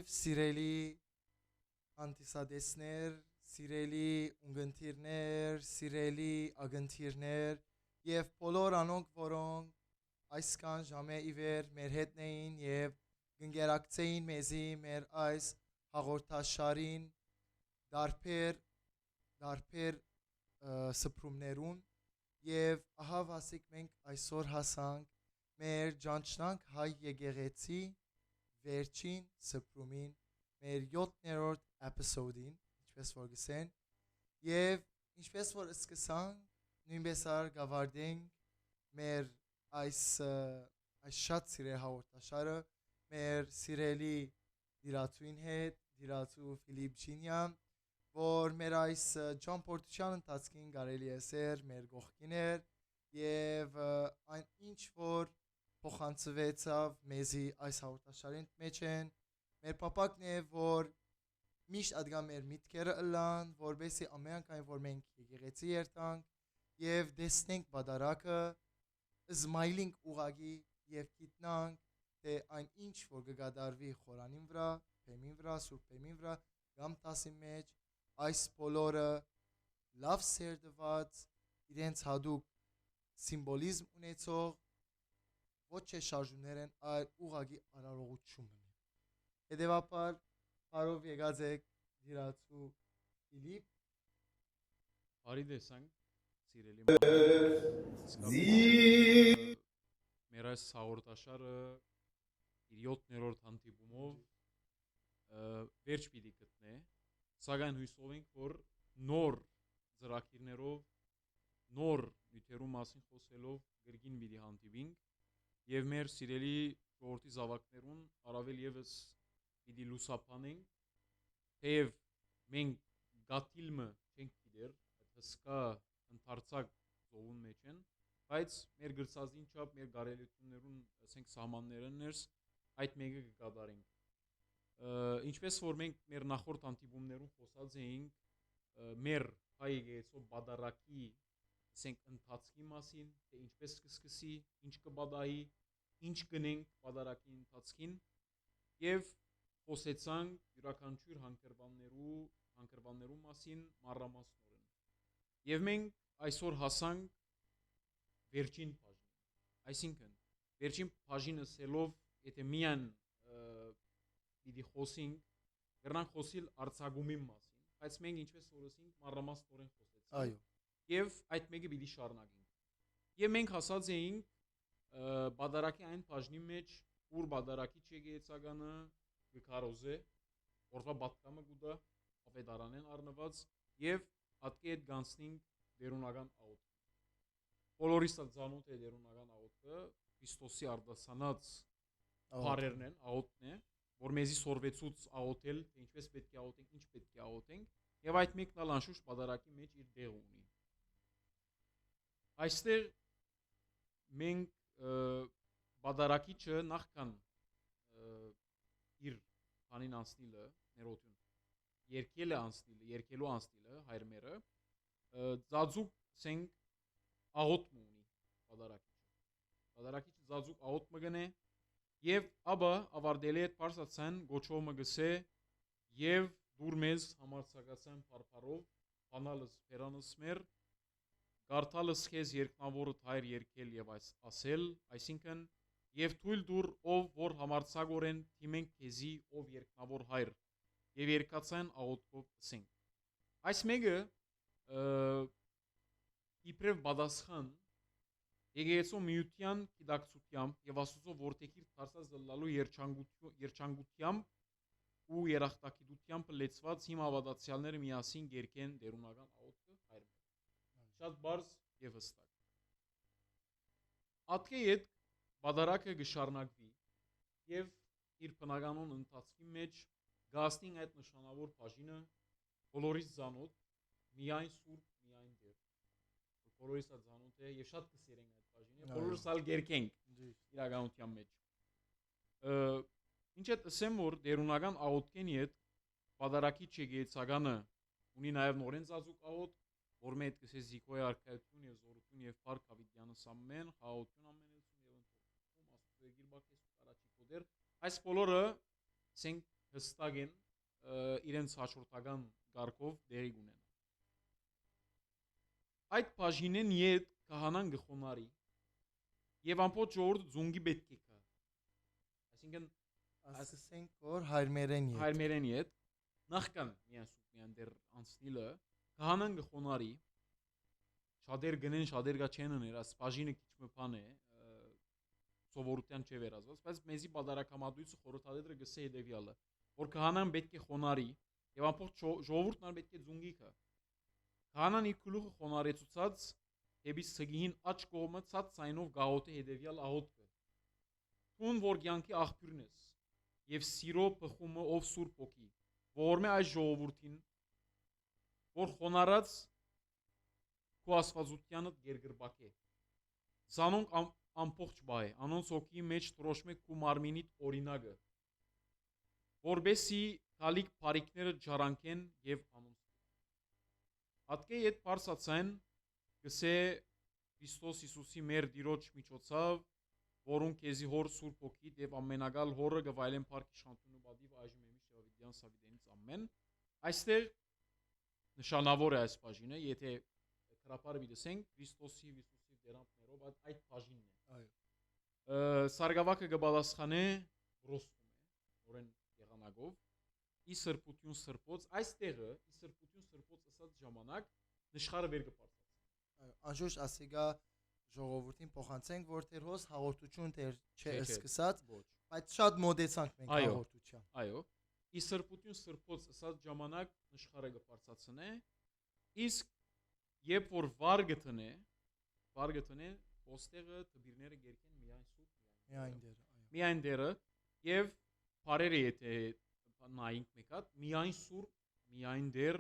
սիրելի անտիսադեսներ, սիրելի ունգընտիրներ, սիրելի ագընտիրներ եւ բոլոր անոնք, որոնք այսքան ժամե իվեր մեր հետն էին եւ գնգերակցեին մեզի մեր այս հաղորդաշարին դարբեր սփրումներուն եւ ահա վասիկ մենք այսօր հասանք մեր ճանչնանք հայ եկեղեցի վերջին սփրումին մեր 7-րդ էպիսոդին ինչպես որ գսեն եւ ինչպես որ սկսանք նույնպես ար գավարդենք մեր այս շատ սիրելի հաղորդաշարը մեր սիրելի դիրացուին հետ դիրացու Ֆիլիպ Ջինյան որ մեր այս ճամփորդության ընթացքին կարելի է սեր մեր գողքին էր եւ այն ինչ որ փոխանցվեցավ մեզի այս հաղորդաշարին մեջ են մեր պապակն է որ միշտ ադգա մեր միտքերը ըլլան որբեսի ամեն անգամ որ մենք եկեղեցի երթանք եւ դեսնենք բադարակը զմայլինք ուղագի եւ գիտնանք թե այն ինչ որ կգադարվի խորանին վրա, փեմին վրա, սուրբ փեմին վրա կամ տասի մեջ այս բոլորը լավ սերդված իրենց հadoop սիմվոլիզմ ունեցող ոչ թե շարժումներ են այլ ուղագի արարողություն են հետևաբար հարով եկած եք դիրացու Ֆիլիպ Բարի տեսանք սիրելի մեր այս հաղորդաշարը իր 7-րդ հանդիպումով վերջ պիտի գտնե սակայն հույսով ենք որ նոր ծրագիրներով նոր նյութերու մասին խոսելով գրգին պիտի հանդիպինք եւ մեր սիրելի ժողովրդի զավակներուն առավել եւս պիտի լուսաբանենք թեև մենք գաթիլմը չենք գիտեր այդ հսկա ընդարձակ ծովուն մեջ են բայց մեր գրծածին չափ մեր գարելություններուն ասենք սահմաններն ներս այդ մեկը կկատարենք ինչպես որ մենք մեր նախորդ հանդիպումներում խոսած էինք մեր հայ եկեղեցու բադարակի ասենք ընթացքի մասին թե ինչպես կսկսի ինչ կբադայի ինչ գնենք բադարակի ընթացքին եւ խոսեցանք յուրաքանչյուր հանգրվաններու մասին մանրամասնորեն եւ մենք այսօր հասանք վերջին բաժին այսինքն վերջին բաժինը սելով եթե միան պիտի խոսենք գրնանք խոսիլ արձագումի մասին բայց մենք ինչպես որոսինք մանրամասնորեն խոսեցինք այո եւ այդ մեկը պիտի շարունակենք եւ մենք հասած էինք բադարակի այն բաժնի մեջ ուր բադարակի չեկեցականը գկարոզե որվա բատկամը գուտա ավետարանեն առնված եւ հատկի այդ գանցնինք դերունական աղոթք բոլորիս ծանոթ է դերունական աղոթքը Քրիստոսի արդասանած բարերն են աղոթքն է որ մեզի սորվեցուց աղոթել թե ինչպես պետք է աղոթենք ինչ պետք է աղոթենք եւ այդ մեկն ալ անշուշտ բադարակի մեջ իր դեղ ունի այստեղ մենք բադարակիչը նախքան իր բանին անցնիլը ներողություն երկելու անցնիլը հայրմերը ծածուկ սենք աղոթք ունի բադարակիչը ծածուկ աղոթք մգնե եւ աբա ավարտելի այդ բարձացան գոչով մգսե եւ դուր մեզ համարցակացան փարփարով բանալս ֆերանս մեր գարտալս քեզ երկնավորդ հայր երկել եւ ասել այսինքն եւ թույլ դուր ով որ համարցակորեն թիմենք քեզի ով երկնավոր հայր եւ երկացան աղոթքով ասենք այս մեկը իբրև բադասխան եկեղեցու միության գիտակցությամբ եւ Աստծո որդեկիր դարձած լալու երջանկությամբ ու երախտագիտությամբ լեցված հիմ հավատացյալները միասին երկեն դերունական աղոթքը հայր շատ բարձ եւ հստակ ատկե այդ բադարակը գշարնակվի եւ իր բնականոն ընթացքի մեջ գասնին այդ նշանավոր բաժինը բոլորից ծանոթ միայն սուրբ միայն դեր բոլորից ծանոթ է եւ շատ կսիրենք այդ բաժինը բոլորս ալ գերկենք իրականության մեջ ինչ է ասեմ որ դերունական աղոթքենի հետ բադարակի չեկեցականը ունի նաեւ նորեն ծածուկ աղոթք որ մեծ կսե զիկոյ արքայություն եւ զորություն եւ փառք հավիտյանս ամեն խաղաղություն ամենություն եւ ընդհանրություն աստծո գիրբակես կարաչի կոդեր այս բոլորը սենք հստակ են իրենց հաշորդական գարկով դերի ունենան։ Այդ բաժինեն իդ քահանան գխոնարի եւ ամբողջ ժողովուրդը զունգի պետք է կա։ Այսինքն ասենք որ հայրմերեն ետ հայրմերեն իդ նախքան միան սուտ միան դեր անցնիլը քահանան գխոնարի շատեր գնեն շատեր գա չեն ներ աս բաժինը քիչ մփան է սովորության չէ վերածված բայց մեզի բادرակամատույցը խորհրդադեդը գսե հետեւյալը որ քահանան պետք է խոնարի եւ ամբողջ ժողովուրդն պետք է զունգի կա քահանան իր գլուխը խոնարեցուցած դեպի սգին աչ կողմը ցած ցայնով գաղութը հետեւյալ ահոտքը թուն որ կյանքի աղբյուրն ես եւ սիրո բխումը ով սուրբ ոգի որմե այս ժողովրդին որ խոնարած քո աստվածությանը գերգրբակ է զանոնք ամբողջ բայ անոնց հոգի մեջ տրոշմե քու մարմինիդ օրինակը որբեսի գալիք բարիկները ջարանքեն եւ անոնց Ատկե իդ բարձացան գսե Քրիստոս Հիսուսի մեր Տիրոջ միջոցով որուն քեզի հոր սուրբ ոգի եւ ամենագալ հորը գվայլեն парքի շանտունու բադիվ այժմ եմի շավիդյան սավիդենից ամեն այստեղ նշանավոր է այս բաժինը եթե հրապարը դիտենք Քրիստոսի Հիսուսի դերանքներով այդ բաժինն է այո սարգավակը գբալասխանե ռոստում է օրեն եղանակով ի սրբություն սրբոց այստեղը ի սրբություն սրբոց ասած ժամանակ նշխարը վեր կպարտացի այո անշուշտ ասիգա ժողովրդին փոխանցենք որ թեր հոս հաղորդություն թեր չէ սկսած բայց շատ մոդեցանք մենք հաղորդության այո ի սրբություն սրբոց ասած ժամանակ նշխարը կպարտացնե իսկ երբ որ վար գտնե ոստեղը տբիրները գերքեն միայն դերը եւ բարերը եթե նայինք մեկ հատ միայն սուրբ միայն դեր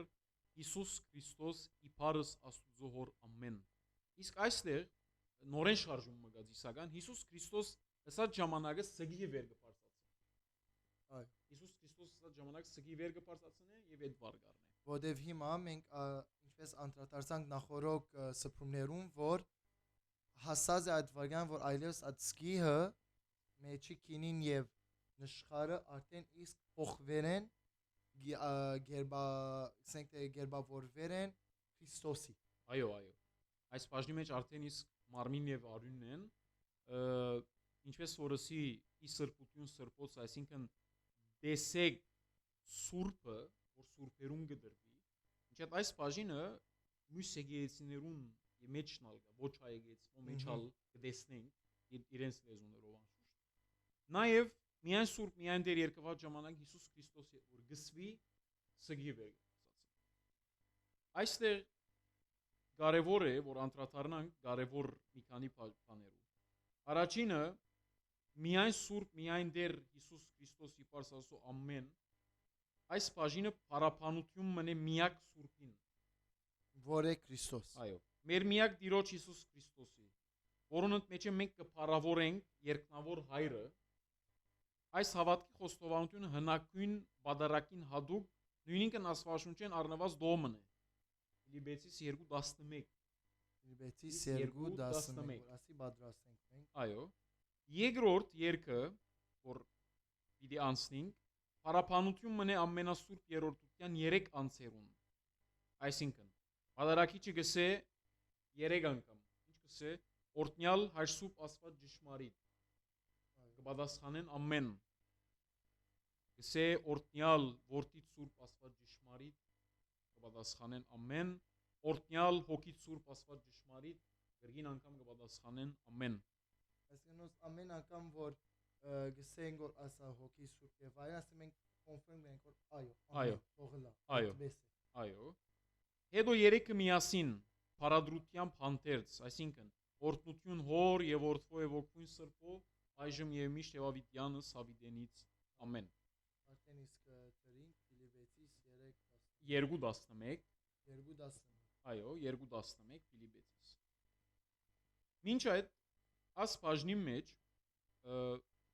Հիսուս Քրիստոս իբարս Աստուծո հոր ամեն իսկ այստեղ նորեն շարժումը գա դիսական Հիսուս Քրիստոս ասած ժամանակը սգի վեր կպարտացնի այո Հիսուս Քրիստոս ասած ժամանակ սգի վեր կպարտացնի եւ այդ բար գարնի որտեվ հիմա մենք ինչպես անդրադարձանք նախորոք սփռումներում որ հասած է այդ վարյան որ այլևս այդ սգիը մեջի քինին եւ նշխարը արդեն իսկ փոխվերեն գերբավորվեր են Քրիստոսի այո այս բաժնի մեջ արդեն իսկ մարմին եւ արյունն են ինչպես որսի ի սրբություն սրբոց այսինքն դեսեք սուրբը որ սուրբերուն գդրվի ինչեւ այս բաժինը մյուս եկեղեցիներուն մեջնալ գա ոչ հայեկեցի մեջալ կդեսնենք իրենց լեզուներով անշուշտ նաեւ միայն սուրբ միայն դեր երկված ժամանակ Հիսուս Քրիստոս որ գսվի սգի վեր այստեղ կարևոր է որ անդրադառնանք կարևոր մի քանի բաներով առաջինը միայն սուրբ միայն դեր Հիսուս Քրիստոսի պարսասո ամեն այս բաժինը փարապանություն մնե միակ սուրբին որ է Քրիստոս այո մեր միակ Տիրոջ Հիսուս Քրիստոսի որոնց մեջ մենք կփարավորենք երկնավոր հայրը այս հավատքի խոստովանությունը հնակույն բادرակին հadouk նույնիսկ աստվածաշունչեն առնված դոմն է Ֆիլիպեցիս 2:11 Ֆիլիպեցիս 2:11 ասի պատրաստենք մենք այո երկրորդ երկը որ պիտի անցնենք Փարապանություն մնե ամենասուրբ երրորդության 3 անձերուն այսինքն բادرակիչը գսե 3 անգամ ինչ գսե օրտնյալ հայրսուբ աստված ճշմարիտ կպատասխանեն ամեն գսե օրտնյալ որդից սուրբ աստված ճշմարիտ կպատասխանեն ամեն օրտնյալ հոգից սուրբ աստված ճշմարիտ գրգին անգամ կպատասխանեն ամեն այսինքն ամեն անգամ որ գսենք որ ասա հոգի սուրբ եւ այլն ասենք մենք կոնֆիրմ ենք որ այո թողլա այո հետո երեքը միասին փարադրությամբ հանդերձ այսինքն օրտնություն հոր եւ որդվո եւ ոգուն սրբո այժմ եւ միշտ եւ ավիտյանը սավիդենից ամեն արդեն իսկ դրինք Ֆիլիպեցիս 2:11 այո 2:11 Ֆիլիպեցիս մինչ այդ աս բաժնի մեջ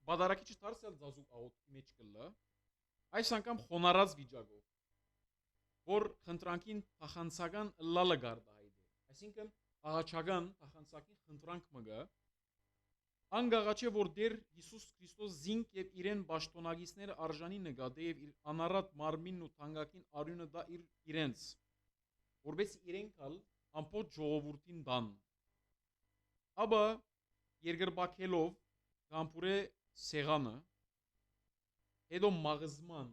բادرակիչը դարձյալ զազուկ աղոթքի մեջ կլա այս անգամ խոնարած վիճակով որ խնդրանքին փախանցական լալը գարդա այդե այսինքն աղաչական փախանցակին խնդրանք մգա Անգաղաչե որ դեր Հիսուս Քրիստոս զինք եւ իրեն ճշտոնագիցները արժանի նկատե եւ իր անարատ մարմինն ու թանկագին արյունը դա իրենց որբես իրենք ալ ամբողջ ժողովրդին դան ապա երկրբակելով գամփուրե սեղանը հետո մաղզման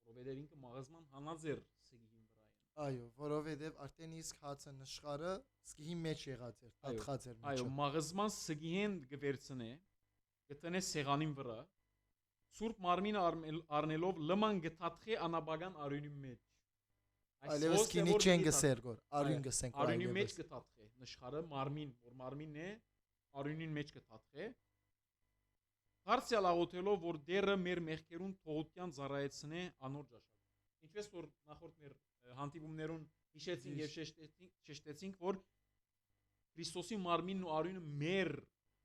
որովհետեւ ինքը մաղզման հանածեր սգին վրայեն այո որովհետեւ արդեն իսկ հացը նշխարը սկիհի մեջ եղած էր պատխած էր այո մաղզման սգին գվերցնե գտնե սեղանին վրա սուրբ մարմինը առնելով լման գտածխի անաբական արյունի մեջ այլևս քինի չեն գսեր գոր արյուն գսենք արյունի մեջ գտածխի նշխարը մարմին որ մարմինն է արյունին մեջ գտածխի Հարցյալ աղոթելով որ դերը մեր մեղքերուն թողության ծառայեցնե անոր ճաշակ ինչպես որ նախորդ մեր հանդիպումներուն հիշեցինք եւ շեշտեցինք որ Քրիստոսի մարմինն ու արյունը մեր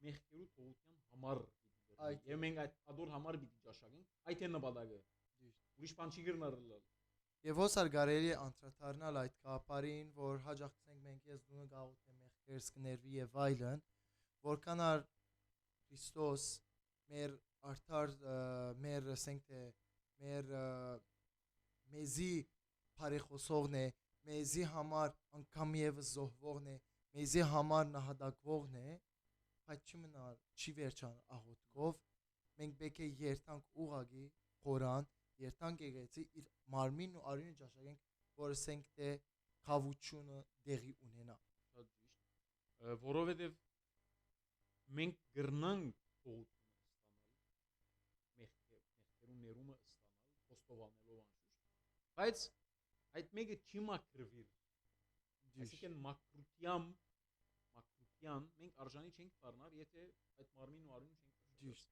մեղքերու թողության համար եւ մենք այդ ադոր համար պիտի ճաշակենք այդ է նպատակը ուրիշ բան չի գրնարել եւ ոսար գարելի անդրադառնալ այդ կապարին որ հաջողցենք մենք ես դունը գաղութ է մեղքեր սկներվի եւ այլն որքան ար Քրիստոս մեր արդար մեր ասենք թե մեր մեզի բարեխոսողն է մեզի համար անգամ եւս զոհվողն է մեզի համար նահատակվողն է բայց չմնալ չի վերջան աղոթքով մենք պետք է երթանք ուղագի Խորան երթանք եկեցի իր մարմինն ու արյունը ճաշակենք որ ասենք թե խավությունը դեղի ունենա որովհետեւ մենք գրնանք թողություն ներումը ստանալ խոստովանելով անշուշտ բայց այդ մեկը չի մաքրվիր այսինքն մաքրության մենք արժանի չենք դառնալ եթե այդ մարմին ու արյուն չենք ճիշտ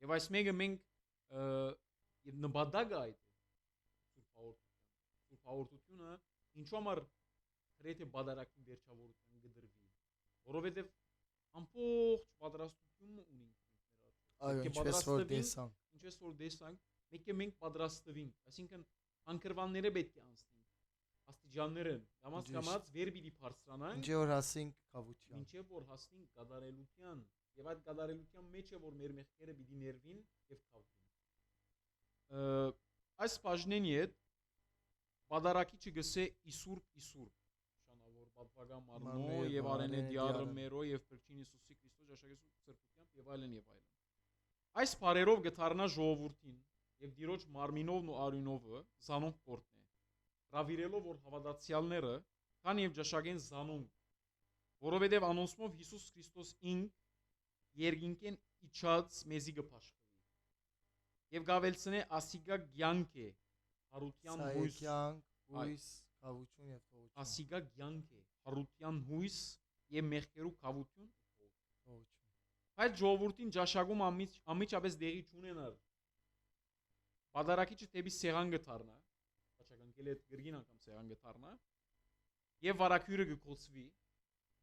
եւ այս մեկը մենք եւ նպատակը այդ սուրբ հաղորդությունը ինչու համար գրեթե բادرակին վերջավորության գդրվի որովհետեւ ամբողջ պատրաստություն ունենք այո ինչպես որ տեսանք մենք պատրաստվենք այսինքն անկրվանները պետք է անցնենք աստիճանները կամաց վեր պիտի բարձրանանք ինչեւ որ հասնենք խավության ինչեւ որ հասնենք կատարելության եւ այդ կատարելության մեջ է որ մեր մեղքերը պիտի ներվին եւ խավվին այս բաժնենի հետ պատարակիչը գսե Իսուր շանավոր պատվական մարմնո եւ արենե դիարը մերո եւ փրկին Հիսուսի Քրիստոս աշակերտ սրբության եւ այլն այս բարերով գթարնա ժողովրդին եւ դիրոջ մարմինովն ու արյունովը զանոնք կորտնե ռավիրելով որ հավատացյալները քան եւ ճաշակեն զանոնք որովհետեւ անոնցմով Հիսուս Քրիստոս ինք երկինքեն իջած մեզի գփաշխվի եւ գավելցնե ասիգա գյանք է հարության հույս խավություն եւ թողություն ասիգա գյանք է հարության հույս եւ մեղքերու խավություն այդ ժողովրդին ճաշակում ամիջապես դեղի չունենար Պատարակիչը տեպի սեղան գթարնա ճաշականքել այդ գրգին անգամ սեղան գթարնա եւ վարակյուրը գկոծվի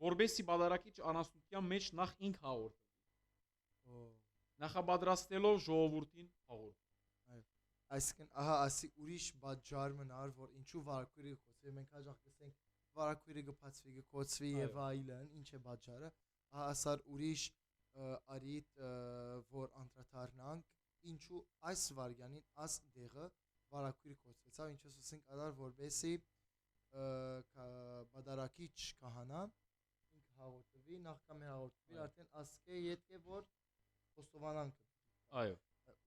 որբեսի պատարակիչը անաստության մեջ նախ ինք հաղորդվի նախապատրաստելով ժողովրդին հաղորդի այսինքն ահա ասի ուրիշ բաժար մնար որ ինչու վարակյուրը գկոծվի մենք հաջող կսենք վարակյուրը գփածվի գկոծվի եւ այլն ինչ է բաժարը ահա ասար ուրիշ արիտ որ անդրադառնանք ինչու այս վարյանին աս դեղը վարակույրի կոչվեցավ ինչպես ասենք ադար որբեսի բադարակիչ քահանա ինքը հաղորդվի նախքան հաղորդվի արդեն ասկե յետք է որ խոստովանանք այո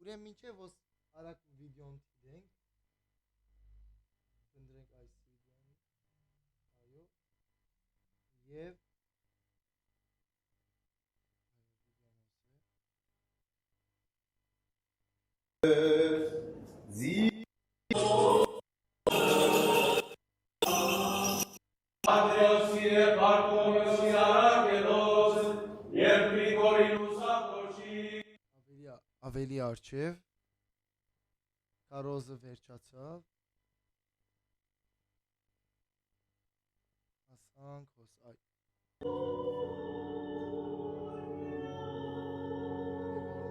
ուրեմն մինչև որ արագ վիդեոն դիտենք դրենք այս վիդեոն այո եւ Sie Adrosire parconos arakedos Եվ Գրիգորինուս ապոչի ավելի արջև կարոզը վերջացավ ասանք հոս այդ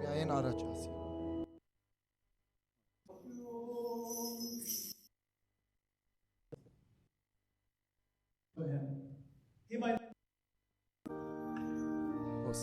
միայն առաջ ասի հոս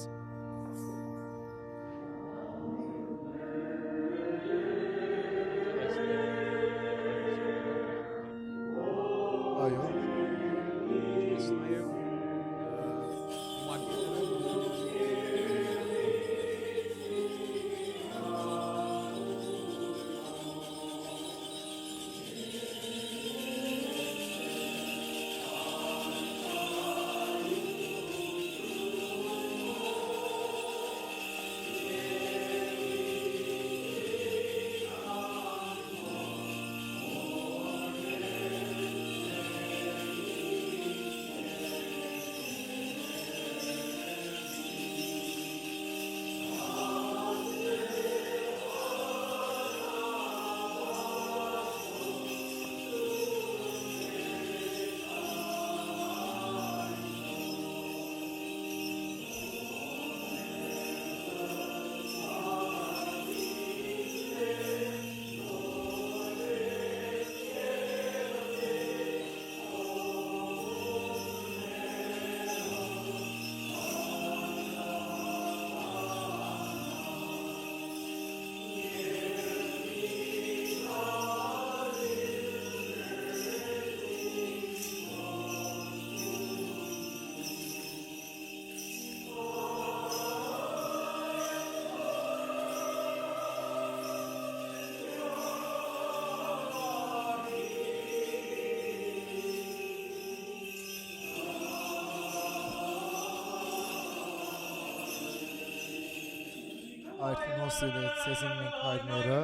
Արդեն հոսել է ցեզին մենք հայրները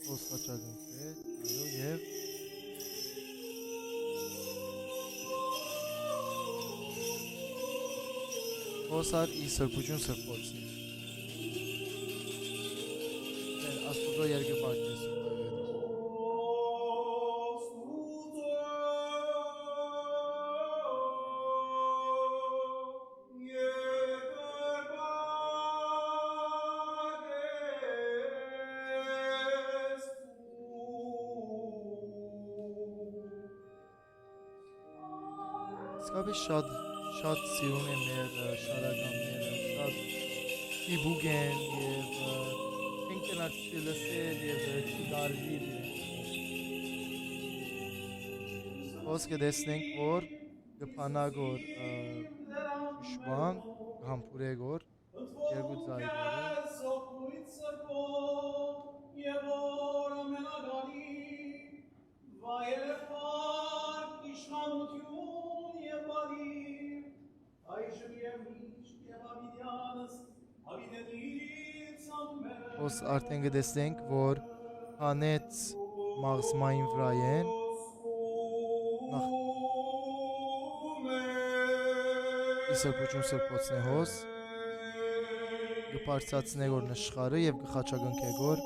Խոսքաչագնք է, այո, եւ Խոսար ի սրբություն սրբոցի Աստուծո երկը բարգես Իսկապես շատ սիրուն է մեր շարականները, շատ իբուգ են և ենք կնակ չլսել և չդարվիր Խոսքը դեսնենք, որ գպանագոր շուշվան, համպուրեգոր, երկու ձայները Ոս արդեն գտեսնենք, որ հանեց մաղսմային վրա են Իսրբություն սրբոցն է հոս Գպարցացն է գոր նշխարը և գխաչագնք է գոր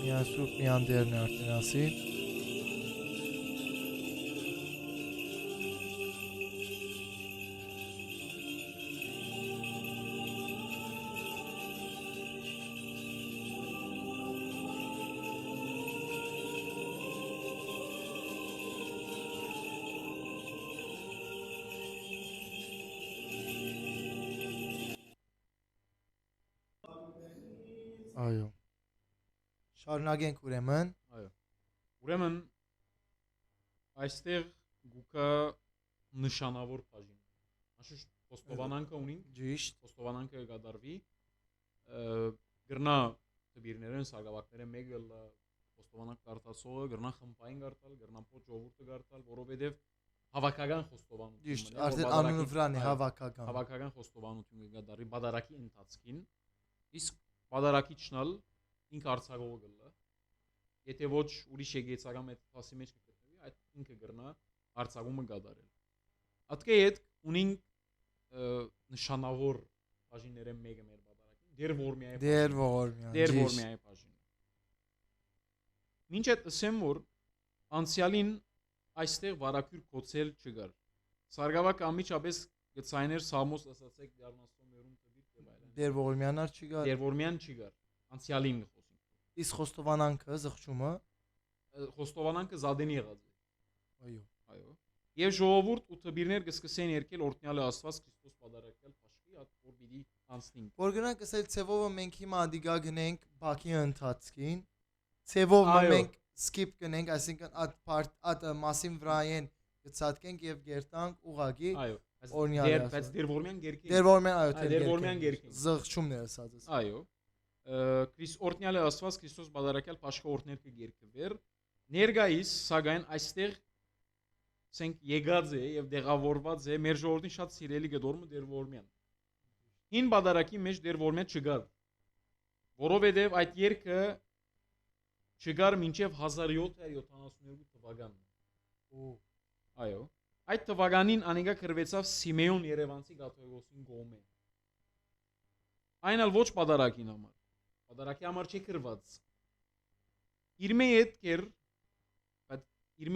Միան սուրբ միան դերն է արդեն ասի Այո Շարունակենք ուրեմն Այո Ուրեմն այստեղ գուկա նշանավոր բաժին Անշուշտ խոստովանանքը ունին Ճիշտ Խոստովանանքը կդարվի Գրնա տբիրներեն սարգավակները մեկը խոստովանանք կարտացողը գրնա խմբային կարտալ գրնա փոչ ժողովուրդը կարտալ որովհետև հավաքական խոստովանություն Ճիշտ արդեն անունը վրան է հավաքական Հավաքական խոստովանություն կդարվի բադարակի ընթացքին իսկ բադարակիչնալ ինքը արցակողը գլա Եթե ոչ ուրիշ եկեցական մեթոդի մեջ կգտնվի, այդ ինքը գրնա արցակումը կատարել։ Ատկե հետ ունին նշանավոր բաժինները մեկը մեր բادرակին, դեր որմիայի բաժին։ Մինչ այդ ասեմ որ անցյալին այստեղ վարակյուր կոչել չկար։ Սարգսակը ամիջապես գծայներ Սամոս ասացեք դառնաստոներում տվիր եւ այլն։ Դեր որմիանար չկար։ Դեր որմիան չկար։ Անցյալին Իսկ խոստովանանքը զղջումը խոստովանանքը զադենի եղած է։ Այո։ Այո։ Եվ ժողովուրդ ու տբիրներ կսկսեն երկել օրտնյալը Աստված Քրիստոս պատարակել Փաշկի, որ պիտի անցնին։ Որ գնանք ասել ցևովը մենք հիմա ադիգա գնենք Բաքի ընթացքին։ Ցևովը մենք skip գնենք, այսինքն այդ մասին վրայեն գծածկենք եւ գերտանք ուղագի։ Այո։ Օրնյալը։ Բայց դեր որմյան գերքի։ Դեր որմյան, այո, դեր որմյան գերքի։ Զղջումն է ասածս։ Այո։ Օրտնյալը Աստված Քրիստոս պատարակել Փաշկի օրտներքը գերքվեր։ Ներգայիս սակայն այստեղ ասենք եկած է եւ դեղավորված է մեր ժողովրդին շատ սիրելի գդորմը դեր որմյան։ Հին պատարակի մեջ դեր որմյան չկար։ Որովհետեւ այդ երգը չկար մինչև 1772 թվականն։ Այո։ Այդ թվականին անիկա կրվեցավ Սիմեոն Երևանցի կաթողիկոսին կողմէ։ Այն ալ ոչ պատարակին համար։ Պատարակի համար չի կրված։ Իր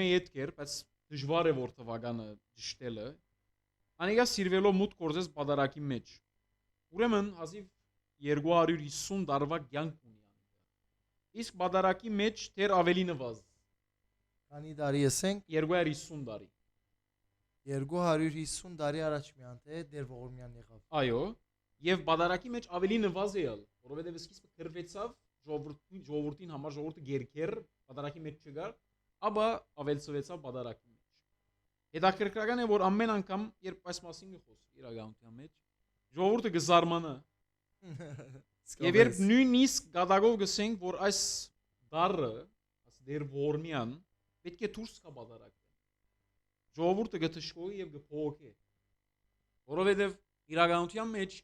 հետ կեր, բայց դժվար է որ թվականը ճշտելը։ Անիկա սիրվելով մուտք գործեց պատարակի մեջ։ Ուրեմն հազիվ 250 տարվա կյանք ունի անիկա։ Իսկ պատարակի մեջ դեռ ավելի նվազ։ Քանի տարի ասենք 250 տարի։ 250 տարի առաջ մի անտ է դեր ողորմյան եղավ։ Այո, եւ բադարակի մեջ ավելի նվազ է ալ, որովհետեւ սկիզբը գրվեցավ ժողովրդին համար ժողովուրդը գերքեր բադարակի մեջ չգար, ապա ավելցվեցավ բադարակի մեջ։ Հետաքրքրական է, որ ամեն անգամ երբ այս մասին խոսվի իրականության մեջ, ժողովուրդը գզարմանա եւ երբ նույնիսկ գադագով գսենք, որ այս դարը, այս դեր ворմյան պետք է դուրս գա բադարակը։ Ժողովուրդը գտշկոյի եւ գփողոքի։ Որովհետեւ իրականության մեջ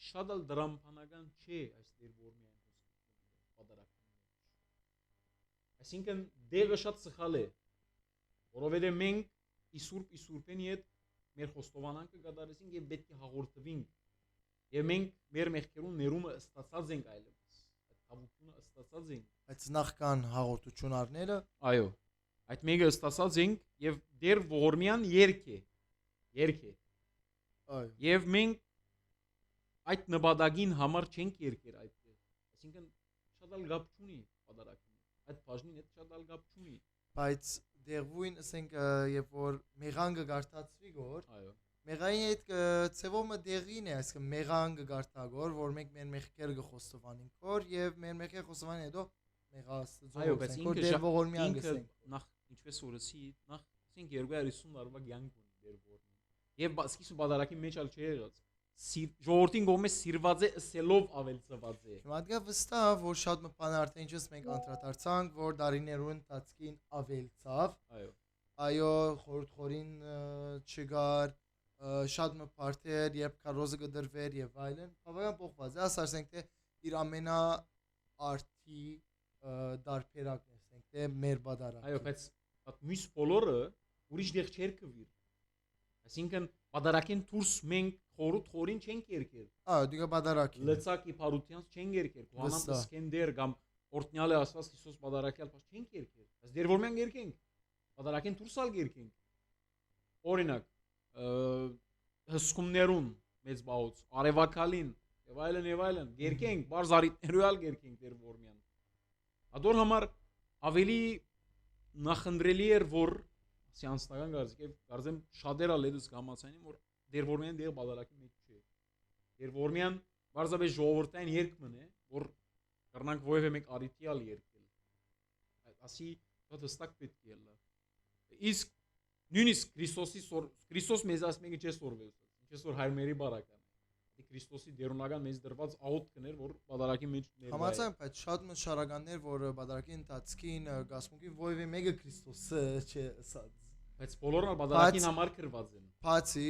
շատ էլ դրամփանական չէ այս դեր ворմյան բադարակի մեջ։ Այսինքն դեղը շատ սխալ է, որովհետեւ մենք Իսուրբենի հետ մեր խոստովանանքը կատարեցինք եւ պետք է հաղորդվենք։ Եվ մենք մեր մեղքերուն ներումը ստացած ենք այլևս։ Այդ հավությունը ստացած ենք։ Այդ նախքան հաղորդություն առնելը, Այո։ Այդ մեկը ստացած ենք եւ դեր ողորմյան երկ է։ այո, Եվ մենք այդ նպատակին համար չենք երկեր այդտեղ։ Այսինքն շատ ալ գապ չունի պատարակին։ Այդ բաժնին հետ շատ ալ գապ չունի։ բայց դեղվույն ասենք երբ որ մեղան կգարտացվի գոր, Այո։ մեղային հետ ծևոմը դեղին է, այսինքն մեղան կգարտագոր, որ մենք մեր մեղքերը կխոստովանենք կոր եւ մեր մեղքերը խոստովանեն հետո մեղաստծո Այո, բայց որ դեր ողորմյան ինքը գսենք։ նախ ինչպես օրսի նախ ասենք 250 տարվա կյանք ունի դեր ողորմյան։ Եվ սկիզբը պատարակի մեջ ալ չի եղած։ Ժողովրդին կողմը սիրված է սելով ավելցված է։ Հիմա դե վստահ որ շատ մփան արդեն ինչպես մենք անդրադարձանք, որ դարիներու ընթացքին ավելցավ։ Այո։ Այո, խորհրդորին չգար, շատ մփարթեր, երբ կարոզը կդրվեր եւ այլն, բավական փոխված է, ասենք թե իր ամենա արդի դարբերակն է, ասենք թե մեր բադարակը։ Այո, բայց մյուս բոլորը ուրիշ դեղ չեր կվիր։ Այսինքն բադարակեն դուրս մենք խորհրդորին չենք երկեր։ Այո, դիգա բադարակի։ Լծակ իփարությանց չենք երկեր։ Հանամ Սկենդեր կամ օրտնյալը ասված Հիսուս բադարակյալ փաշ չենք երկեր։ Բայց դեր որ մենք երկենք, բադարակեն դուրս ալ երկենք։ Օրինակ, հսկումներուն մեծ բաուց, արևակալին եւ այլն երկենք, բարձարիտներու ալ երկենք դեր որմյան։ Ադոր համար ավելի նախընտրելի էր որ սյանսնական գարզիկ եւ կարծեմ շատեր ալ էդս կհամացանին որ դեր որմյան դեր բադարակի մեջ չէ։ Դեր որմյան բարձրապես ժողովրդային երկ մնե, որ կրնանք ովևէ մեկ արիտիալ երկել։ Ասի դա հստակ պետք է լա։ Իսկ նույնիսկ Քրիստոս մեզ ասմեկը չէ սորվել։ Ինչպես որ հայրմերի բարական է։ Դի Քրիստոսի դերունական մեզ դրված աուտ կներ, որ բադարակի մեջ ներկայ է։ Համաձայն, բայց շատ մշարականներ, որ բադարակի ընթացքին գասմունքին ովևէ մեկը Քրիստոսը չէ ասած։ Բայց բոլորը բադարակին համար կրված են։ Բացի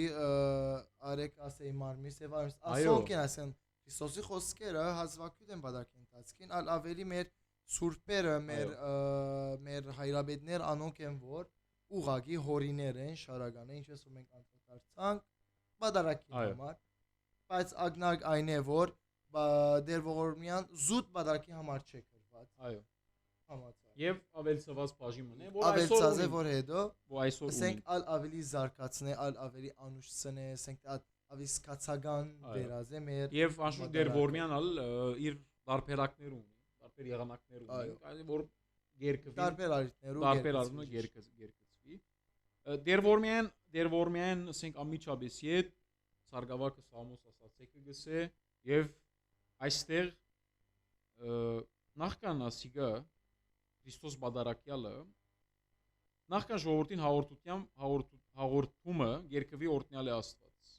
արեք ասեի մարմիս եւ ասոնք են ասեն Քրիստոսի խոսքերը հազվագյուտ են բադարակի ընթացքին, ալ ավելի մեր սուրբերը, մեր հայրաբեդներ անոնք են որ ուղագի հորիներ են, շարական են, ինչպես որ մենք անդրադարձանք բադարակի համար, բայց ագնակ այն է որ դեր ողորմյան զուտ բադարակի համար չէ կրված։ Այո։ Համաձայն։ Եւ ավելցված բաժինն է, որ ավելցած է որ հետո այսօր ասենք ավելի զարգացնե, ավելի անուշցնե, ասենք ավելի սկացական վերազե մեր եւ անշուշտ դեր որմյան ալ իր դարբերակներ ունի, դարբեր եղանակներ ունի, որ երկվի տարբեր արիտներու երկծվի։ Դեր որմյան ասենք ամիջաբեսի հետ սարգավակը Սամոս ասացեկը գսե եւ այստեղ նախքան ասիգա Քրիստոս բադարակյալը նախքան ժողովրդին հաղորդումը երկվի օրտնյալ է Աստված։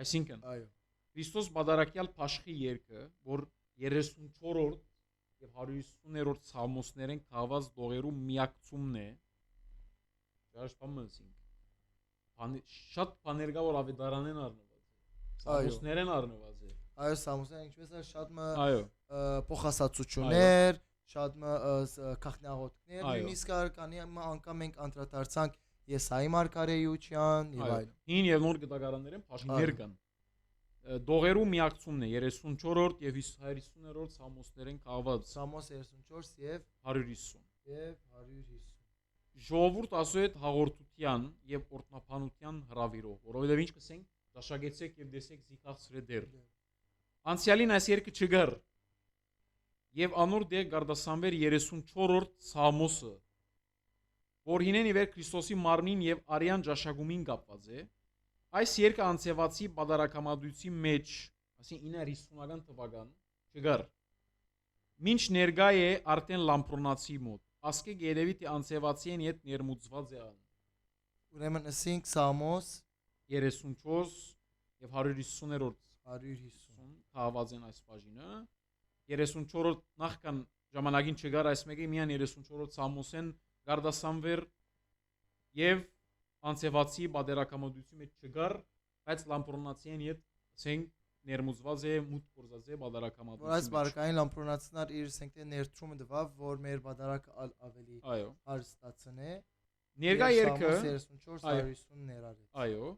Այսինքն Քրիստոս բադարակյալ Փաշխի երկը, որ 34-րդ եւ 150-րդ Սամոսներեն կահված դողերու միակցումն է։ Ճաշպամնսինք։ Շատ բաներ կա որ ավետարանեն առնված է։ Սամոսներեն առնված է։ Այո, Սամոսները ինչպես է շատ մը փոխասացություններ, շատ մը քախնաղոտքներ, նույնիսկ կանի անգամ մենք անդրադարձանք Եսայի մարգարեյության եւ այլն։ Հին եւ նոր գտակարաններեն փաշիներ կան։ Դողերու միակցումն է 34-րդ եւ 150-րդ Սամոսներեն կահված։ Սամոս 34 եւ 150։ Ժողովուրդ ասու հետ հաղորդության եւ օրտնապանության հրավիրով, որովհետեւ ինչ կսենք, դաշակեցեք եւ դեսեք զիքացրե դեր։ Անցյալին այս երկը չգար։ Եվ անոր դե գարդասանվեր 34-րդ Սամոսը, որ հինեն իվեր Քրիստոսի մարմնին եւ արյան ճաշակումին կապված է, այս երկը անցեվացի բադարակամադույցի մեջ ասին 950-ական թվական չգար մինչ ներկա է արդեն լամպրոնացի մոտ ասկե գերեւի թե անցեվացին հետ ներմուծված է ան ուրեմն ասինք Սամոս 34 եւ 150-րդ 150 թաղված են այս բաժինը 34-րդ նախքան ժամանակին չգար այս մեկը միան 34-րդ Սամոսեն գարդասանվեր եւ անցեվացի բادرակամոդություն մեջ չգար բայց լամպրոնացիեն հետ ասենք ներմուծված է մուտ կորզած է բادرակամոդություն որ այս բարկային լամպրոնացիներ իր ասենք թե ներդրումը դվավ որ մեր բادرակը ավելի այո հարստացնե ներկա երկը 34-150 ներառեց այո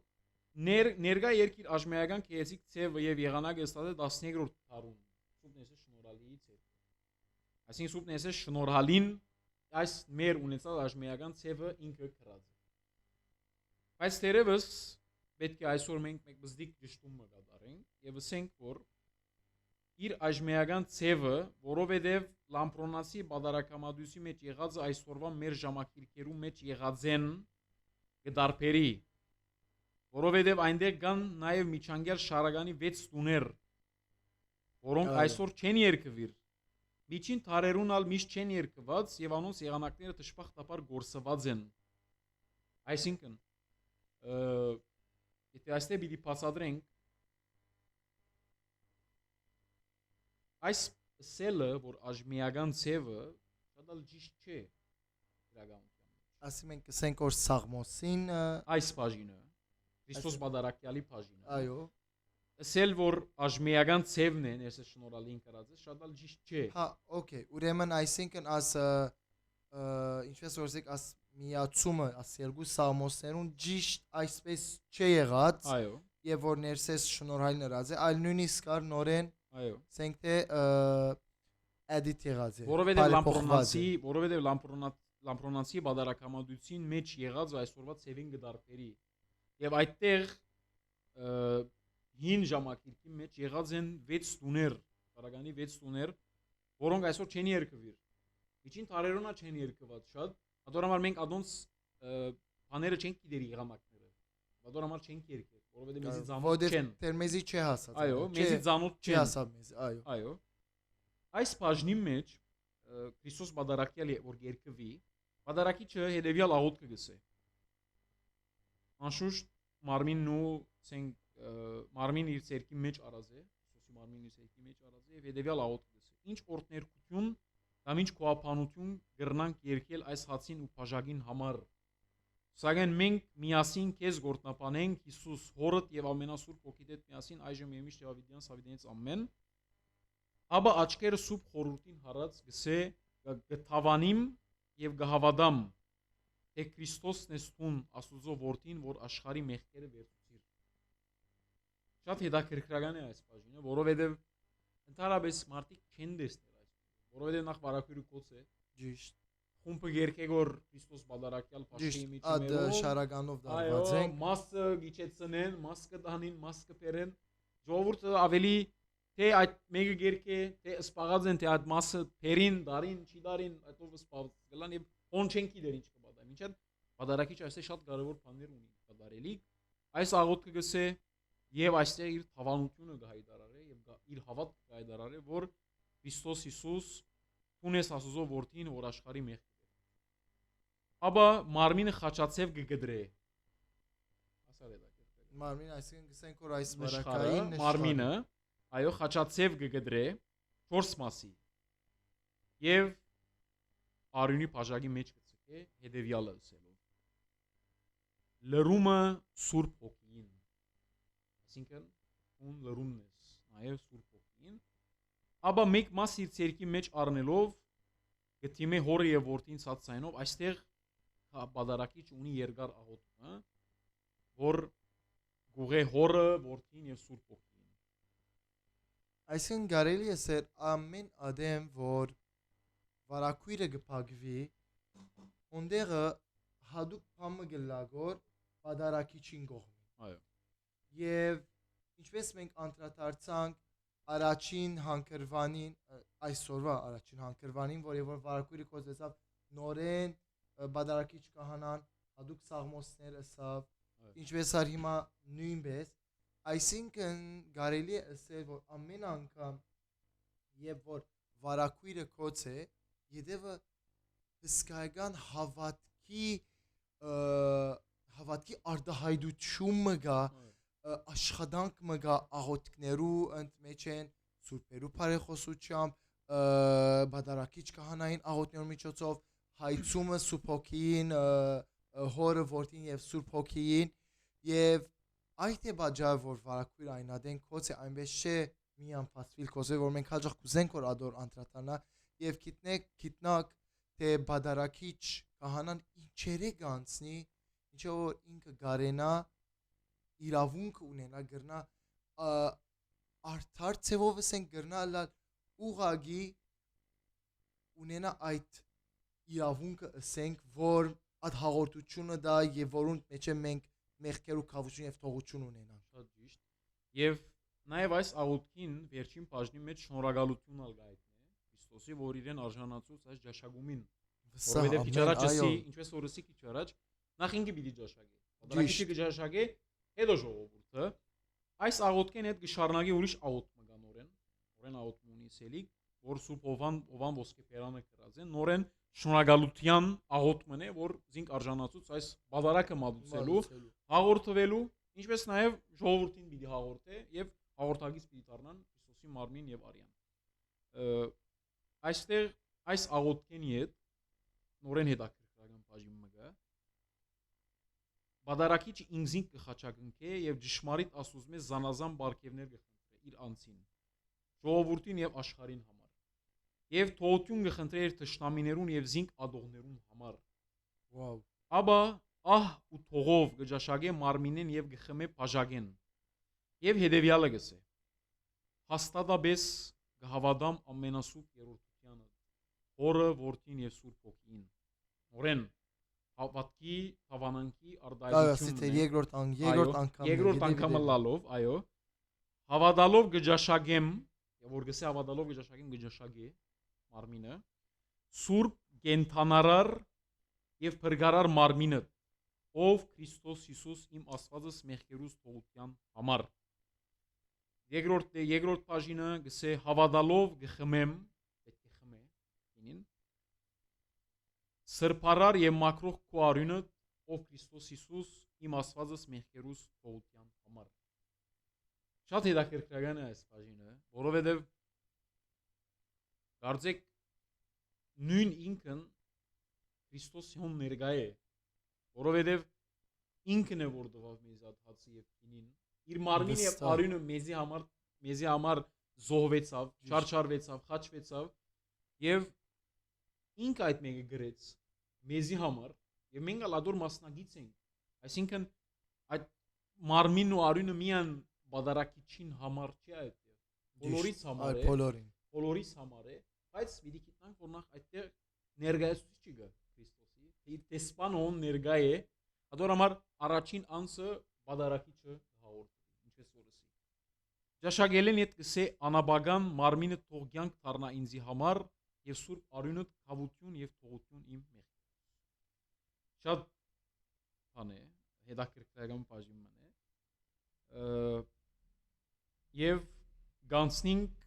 ներկա երկիր աժմեական քեզիկ ցևը եւ եղանակը ստացել 13-րդ դարում սուպնեսը շնորհալիից է այսինքն սուպնեսը շնորհալին այս մեր ունեցած աժմեական ցևը ինքը կրած է բայց դերևս պետք է այսօր մենք մեկ բզդիկ ճշտումը կատարենք եւ ասենք որ իր աժմեական ցևը որովհետեւ լամպրոնացի բادرակամադույցի մեջ եղած այսօրվա մեր ժամակիրքերու մեջ եղած են գդարբերի որովհետև այնտեղ կան նաև միջանկյալ շարականի 6 տուներ, որոնք այսօր չեն երկվիր։ Միջին թարերուն ալ միշտ չեն երկված եւ անոնց եղանակները դժբախտաբար գործված են։ Այսինքն, եթե այստեղ պիտի բացատրենք, այս սելը, որ աժմիական ցևը, շատ ալ ճիշտ չէ իրականության մեջ։ ասում ենք ասենք որ Սաղմոսին Այս բաժինը Քրիստոս բادرակյալի բաժինը այո ասել որ աժմիական ցևն է ներսը շնորհալին կրած է շատ ալ ճիշտ չէ հա օքեյ ուրեմն այսինքն աս ինչպես որ ասեք աս միացումը աս երկու Սաղմոսներուն ճիշտ այսպես չի եղած այո եւ որ ներսես շնորհալին ըրած է այլ նույնիսկ կար նորեն այո ասենք թե edit եղած է որովհետեւ լամպրոնացի բادرակամադույցին մեջ եղած այսօրվա ցևին գդարբերի եւ այդտեղ հին ժամակիրքի մեջ եղած են 6 տուներ, Կարագանի 6 տուներ, որոնք այսօր չեն երկվիր։ Միջին տարերոնա չեն երկված շատ, հատորամար մենք ադոնց բաները չենք գիտեր եղանակները։ Հատորամար չենք երկել, որովհետեւ մեզի ծանոթ չեն։ Դեր մեզի չի հասած։ Այո, մեզի ծանոթ չի հասավ մեզ, այո։ Այո։ Այս բաժնի մեջ Քրիստոս բادرակյալի որ երկվի, բادرակիչը հետեւյալ աղոթքը գսե։ Անշուշտ մարմինն ու ցենք մարմին իր ցերքի մեջ արած է, Քրիստոսի մարմինն իր ցերքի մեջ արած է եւ հետեւյալ աղոթքը գսե։ Ինչ օրտներկություն կամ ինչ կոապանություն գրնանք երկել այս հացին ու բաժակին համար։ Սակայն մենք միասին քեզ գործնապանենք Հիսուս հորդ եւ ամենասուրբ ոգիդ հետ միասին այժմ եւ միշտ Դավիթյան Սավիդյանից ամեն։ Աբա աչքերը սուրբ խորհրդին հարած գսե գթավանիմ եւ գահավադամ թե Քրիստոսն է ստուն Աստուծո որդին որ աշխարհի մեղքերը վերցուցիր։ Շատ հետաքրքրական է այս բաժինը, որովհետեւ ընդհանրապես մարդիկ չեն տեսնել այս, որովհետեւ նախ բարակույրը կոց է։ Ճիշտ։ Խումբը երկեգոր Քրիստոս բادرակյալ փաշի միջներով։ Ադ շարականով դարված են։ Այո, մասը գիչեցնեն, մաս կտանին, մաս կփերեն։ Ժողովուրդը ավելի թե այդ մեկը երկե, թե սպաղած են, թե այդ մասը փերին, դարին, չի դարին, այդով սպաղած գլան եւ on չեն գիտեր ինչ կբադա։ Մինչեւ բادرակիչ այսե շատ կարևոր բաներ ունի կդարելիք։ Այս աղոթքը գսե եւ այստեղ իր հավանությունը գահիդարարե եւ իր հավատքը գահիդարարե, որ Քրիստոս Հիսուս ունես Աստծո որդին, որ աշխարհի մեղք Աբա մարմինը խաչացև կգդրե։ Ասար է դա կերպել։ Մարմին այսինքն գսենք որ այս բարակային մարմինը այո խաչացև կգդրե 4 մասի եւ արյունի բաժակի մեջ կցկե հետեւյալը ասելով լրումը սուրբ հոգին այսինքն ուն լրումն է նաեւ սուրբ հոգին աբա մեկ մաս իր ցերքի մեջ առնելով գտիմե հորը եւ որդին ցածայնով այստեղ բادرակիչ ունի երկար աղոթքը որ գուղե հորը որդին եւ սուրբ հոգին այսինքն կարելի է սեր ամեն ադեմ որ վարակույրը գփագվի ոնդերը հadoop փամը գլագոր բادرակիչին գողմի այո եւ ինչպես մենք անդրադարձանք առաջին հանգրվանին այսօրվա առաջին հանգրվանին որ վարակույրը կոզեցավ նորեն բادرակիչ կահանան հadoop սաղմոսներ ասավ ինչպես ար հիմա նույնպես Այսինքն կարելի է ասել, որ ամեն անգամ երբ որ վարակույրը կոց է, յետևը հսկայական հավատքի արտահայտություն մգա, աշխատանք մգա աղոթքներու մեջ են սուրբերու բարեխոսությամբ, բադարակիչ կահանային աղոթներու միջոցով, հայցումը Սուրբ Հոգիին, հորը որդին եւ Սուրբ Հոգիին եւ այդ է բաժայ որ վարակույրը այնադեն կոց է այնպես չէ մի անփաստվիլ կոզ է որ մենք հաջող կուզենք որ ադոր անդրադառնա եւ գիտնակ թե բադարակիչ կահանան ինչերը գանցնի ինչը որ ինքը գարենա իրավունք ունենա գրնա արդար ցևով ասենք գրնա լալ ուղագի ունենա այդ իրավունքը ասենք որ այդ հաղորդությունը դա եւ որոնց մեջ մենք մեղքեր ու քավություն եւ թողություն ունենանք շատ ճիշտ եւ նաեւ այս աղոթքին վերջին բաժնի մեջ շնորհակալություն ալ գայտնի Քրիստոսի որ իրեն արժանացուց այս ջաշագումին որովհետեւ քիչ առաջ էսի ինչպես որ էսի քիչ առաջ նախ ինքը պիտի ջաշագե բادرակիչը կջաշագե հետո ժողովուրդը այս աղոթքին հետ գշարնագի ուրիշ աղոթք մգա նորեն աղոթք ունի սելիկ որ Սուրբ Հովան ոսկե պերանը կրած են նորեն շնորհակալության աղոթքն է որ զինք արժանացուց այս բادرակը մատուցելու հաղորդվելու ինչպես նաև ժողովրդին պիտի հաղորդե եւ հաղորդագից պիտի դառնան Քրիստոսի մարմին եւ արյան այստեղ այս աղոթքին հետ նորեն հետաքրքրական բաժին մգա բادرակիչը ինքզին կխաչակնքե եւ ճշմարիտ աստուծմե զանազան բարգեւներ կխնդրե իր անձին ժողովրդին եւ աշխարհին համար եւ թողություն կխնդրե իր թշնամիներուն եւ զինք ադողներուն համար վաու ապա ահ ու թողով գճաշագե մարմինեն եւ գխմե բաժագեն եւ հետեւյալը գսե հաստատաբես գհավադամ ամենասուրբ երրորդությանը հորը որդին եւ Սուրբ Հոգին նորեն հավատքի հավանանքի արդայությունն երկրորդ անգամը լալով այո հավատալով գճաշագեմ եւ որ գսե հավատալով գճաշագեմ գճաշագե մարմինը Սուրբ կենթանարար եւ փրկարար մարմինը ով Քրիստոս Հիսուս իմ Աստվածս մեղքերուս թողության համար երկրորդ բաժինը գսե հավատալով գխմեմ պետք է խմե ինին սրբարար եւ մակրող քո արյունը ով Քրիստոս Հիսուս իմ Աստվածս մեղքերուս թողության համար շատ հետաքրքրական է այս բաժինը որովհետեւ Կարծեք նույն ինքն Քրիստոսյոն ներկա է որովհետև ինքն է որ դվավ մեզ այդ հացը եւ քինին իր մարմինը եւ արյունը մեզի համար զոհվեցավ, չարչարվեցավ, խաչվեցավ եւ ինք այդ մեկը գրեց մեզի համար եւ մենք ալադոր մասնագից ենք այսինքն այդ մարմինն ու արյունը միան բادرակիչին համար չի այդտեղ բոլորից համար է բոլորից համար է բայց պիտի գիտնանք որ նախ այդտեղ ներկայացուցիչ կա Քրիստոսի դեսպանոն ներկա է ադոր համար առաջին անձը բادرակիչը հաղորդի ինչպես որ ասի Ջաշագելեն իդ կսե անաբագան մարմինը թողյանք դառնա ինձի համար եւ Սուրբ արյունը խավություն եւ թողություն իմ մեղքերից շատ բան է հետաքրքրական բաժին է եւ գանցնինք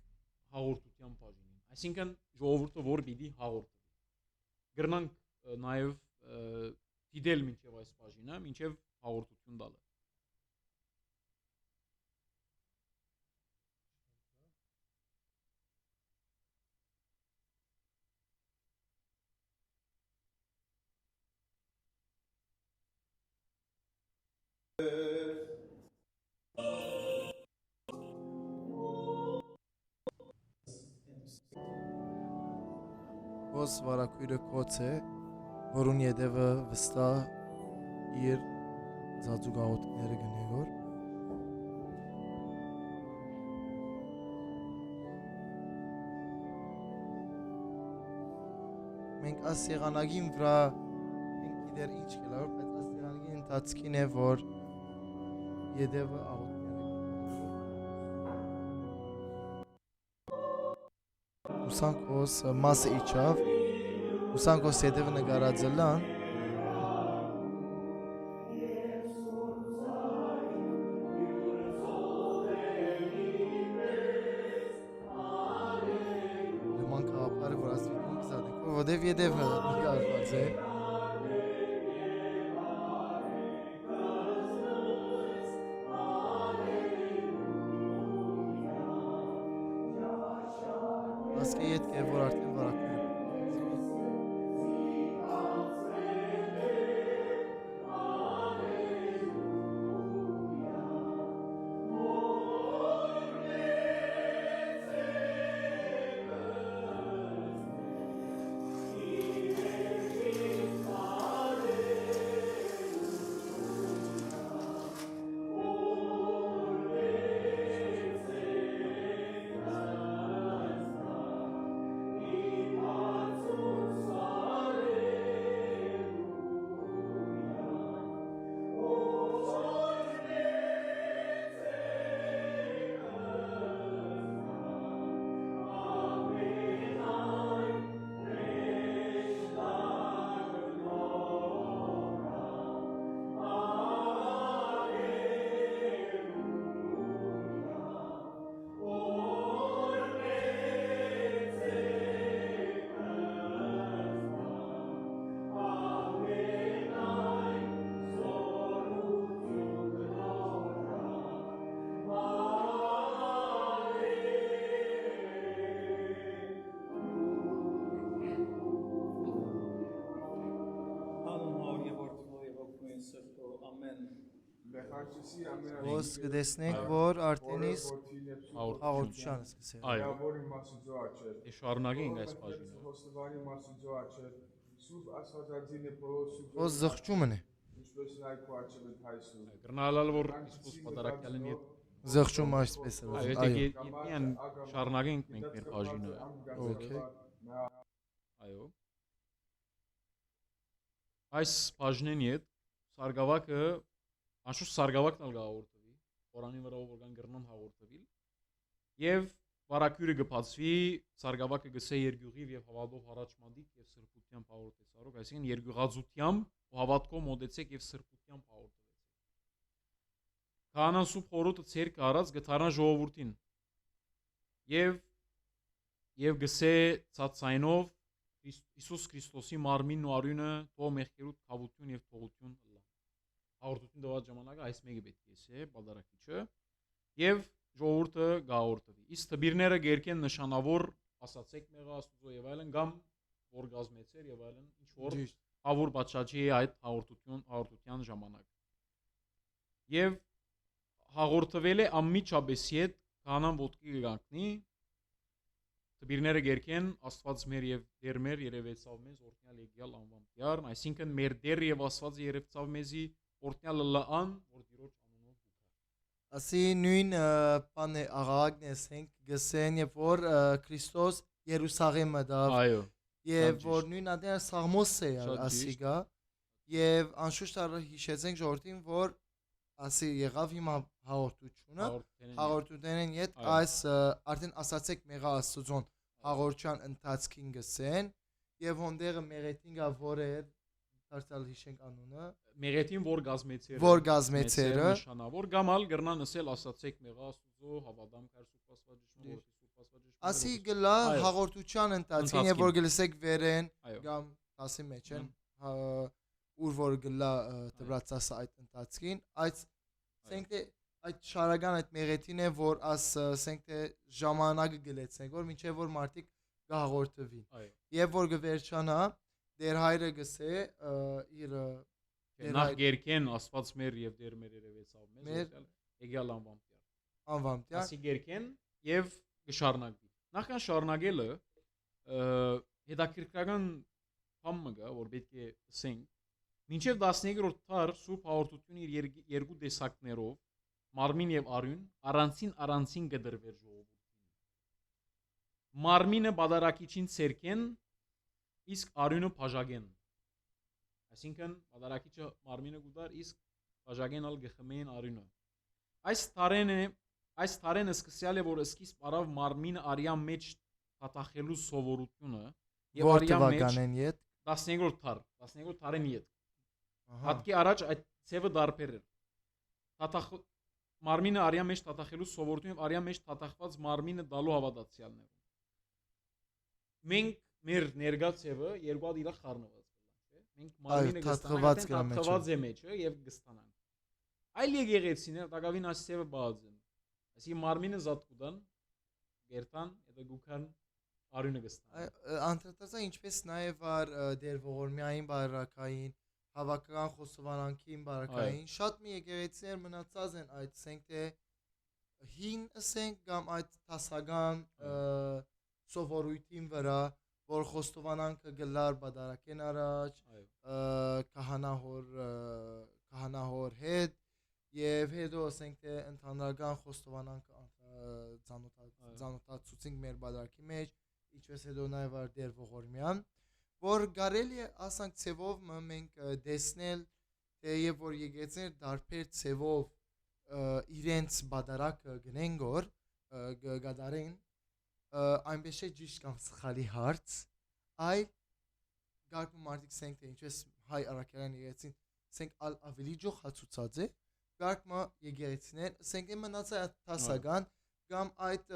հաղորդության բաժինին այսինքն ժողովուրդը որ պիտի հաղորդի գրնանք նաեւ դիտել մինչեւ այս բաժինը մինչեւ հաղորդություն տալը Ոս վարակույրը կոց է, որուն ետևը վստահ իր ձածուգաղոտները գնեգոր։ Մենք աս եղանագին վրա մենք իդեր ինչ կլավոր, բայց աս եղանագին ընթացքին է, որ ետևը աղոտները Ուսանքոս մասը իչավ, ուսանքոս ետևը նգարածելան, որովհետև յետև նկարված է։ Ասկե յետք է, որ արդեն վարակում է։ Ոնց կտեսնենք, որ արդեն իսկ հաղորդության սկսել։ Այո։ Է շարունակենք այս բաժինը։ Ոնց զղջումն է։ Գրնալալ որ Իսուս պատարակյալին հետ Զղջում այսպես է։ այո, դե շարունակենք մենք մեր բաժինը։ Okay։ Այո։ Այս բաժնեն հետ սարգավակը անշուշտ սարգավակն ալ գաղորդվի, Qur'անի վրա որ կան գրնան հաղորդվի, եւ վարակյուրը կբացվի, սարգավակը գսե երկյուղիվ եւ հավատով հառաչմանդիկ եւ սրբությամբ հաղորդեցարող, այսինքն երկյուղածությամբ ու հավատքով մոտեցեք եւ սրբությամբ հաղորդվեցեք։ Քահանան սուրբ խորհուրդը ցեր կարած գթարան ժողովրդին եւ գսե ցածայնով Իսուս Քրիստոսի մարմինն ու արյունը թող մեղքերուդ քավություն եւ թողություն ըլլա։ Հաղորդություն դված ժամանակը այս մեկը պետք է ասե բادرակիչը եւ ժողովուրդը գաղորդվի։ Իսկ տբիրները գերկեն նշանավոր ասացեք մեղա Աստծո եւ այլն կամ որ գազմեցեր եւ այլն ինչ որ ավոր բաճաճի այդ հաղորդության ժամանակ։ Եվ հաղորդվել է ամիջաբեսի հետ կանան ոտքի գանքնի Տբիրները գերքեն Աստված մեր եւ Տեր մեր երևեցավ մեզ օրհնյալ եկյալ անվամ Տյարն, այսինքն մեր Տեր եւ Աստվածը երևցավ մեզի օրհնյալ լան, որ Տիրոջ անունով գուքա։ Ասի նույն բանը աղաղակն ենք գսեն եւ որ Քրիստոս Երուսաղեմը դավ։ Այո։ Եվ որ նույն ադեր Սաղմոս է ասիգա եւ անշուշտ հիշեցենք ժողովրդին որ ասի եղավ հիմա հաղորդությունն հետ այս արդեն ասացեք մեղա Աստծոն հաղորդության ընթացքին գսեն եւ հոնդերը մեղեթինգա որ էր դարձյալ հիշենք անունը մեղեթին որ գազմեցերը նշանավոր գամալ գրնան ասել ասացեք մեղա Աստծո հավատամ կար սուրբ Աստված ասի գլա հաղորդության ընթացքին եւ որ գլսեք վերեն կամ ասի մեջ են ուր որ գլա դրացած այդ ընթացքին այդ ասենք թե այդ շարական այդ մեղեթին է որ աս ասենք թե ժամանակը գլեցենք որ մինչեւ որ մարդիկ գահորդվի եւ որ գվերջանա դեր հայրը գսե իր նախ գերքեն Աստված մեր եւ դեր մեր երևեցավ մեզ եկյալ անվամ Տյար ասի գերքեն եւ գշարնակվի նախքան շարունակելը հետաքրքրական բան մգա որ պետք է ասենք մինչև 13-րդ դար սուրբ հաղորդությունը իր երկու տեսակներով մարմին եւ արյուն առանցին գդրվեր ժողովրդին մարմինը բادرակիչին ցերկեն իսկ արյունը բաժագեն այսինքն բادرակիչը մարմինը գուդար իսկ բաժագեն ալ գխմեն արյունը այս տարենը սկսյալ է որ սկիզբ արավ մարմինը արյան մեջ հատախելու սովորությունը եւ արյան մեջ 15-րդ տարին իդ Հատկի առաջ այդ ցևը դարբեր էր մարմինը արյան մեջ թաթախելու սովորություն եւ արյան մեջ թաթախված մարմինը դալու հավատացյալներում մենք մեր ներգա ցևը երկու հատ իրար խառնված կլա, չէ։ Մենք Այո, մարմինը թաթխված կստանանք, կլա մեջը։ թաթխված է մեջը եւ կստանանք։ Այլ եկեղեցիներ դակավին այս ցևը բաց են։ Այսի մարմինը զատ կուտան, գերտան, հետո գուքան արյունը կստանան։ Անդրադարձա ինչպես նաև ar դեր ողորմյային բարակային հավաքական խոստովանանքին բարակային շատ մի եկեղեցիներ մնացած են այդ ասենք թե հին ասենք կամ այդ տասական սովորույթին վրա որ խոստովանանքը գլար բադարակեն առաջ քահանահոր հետ եւ հետո ասենք թե ընդհանրական խոստովանանքը ծանոթացուցինք մեր բադարակի մեջ ինչպես հետո նաև ar դեր ողորմյան որ կարելի է ասենք ցևով մենք դեսնել թե եւ որ եկեցներ դարբեր ցևով իրենց բադարակը գնեն գոր գադարեն այնպես է ճիշտ կամ սխալի հարց այլ գարկում մարդիկ ասենք թե ինչպես հայ արաքելյան եկեցին ասենք ավելի ջոխացուցած է գարկմա եկեցիներ ասենք թե մնացած տասական կամ այդ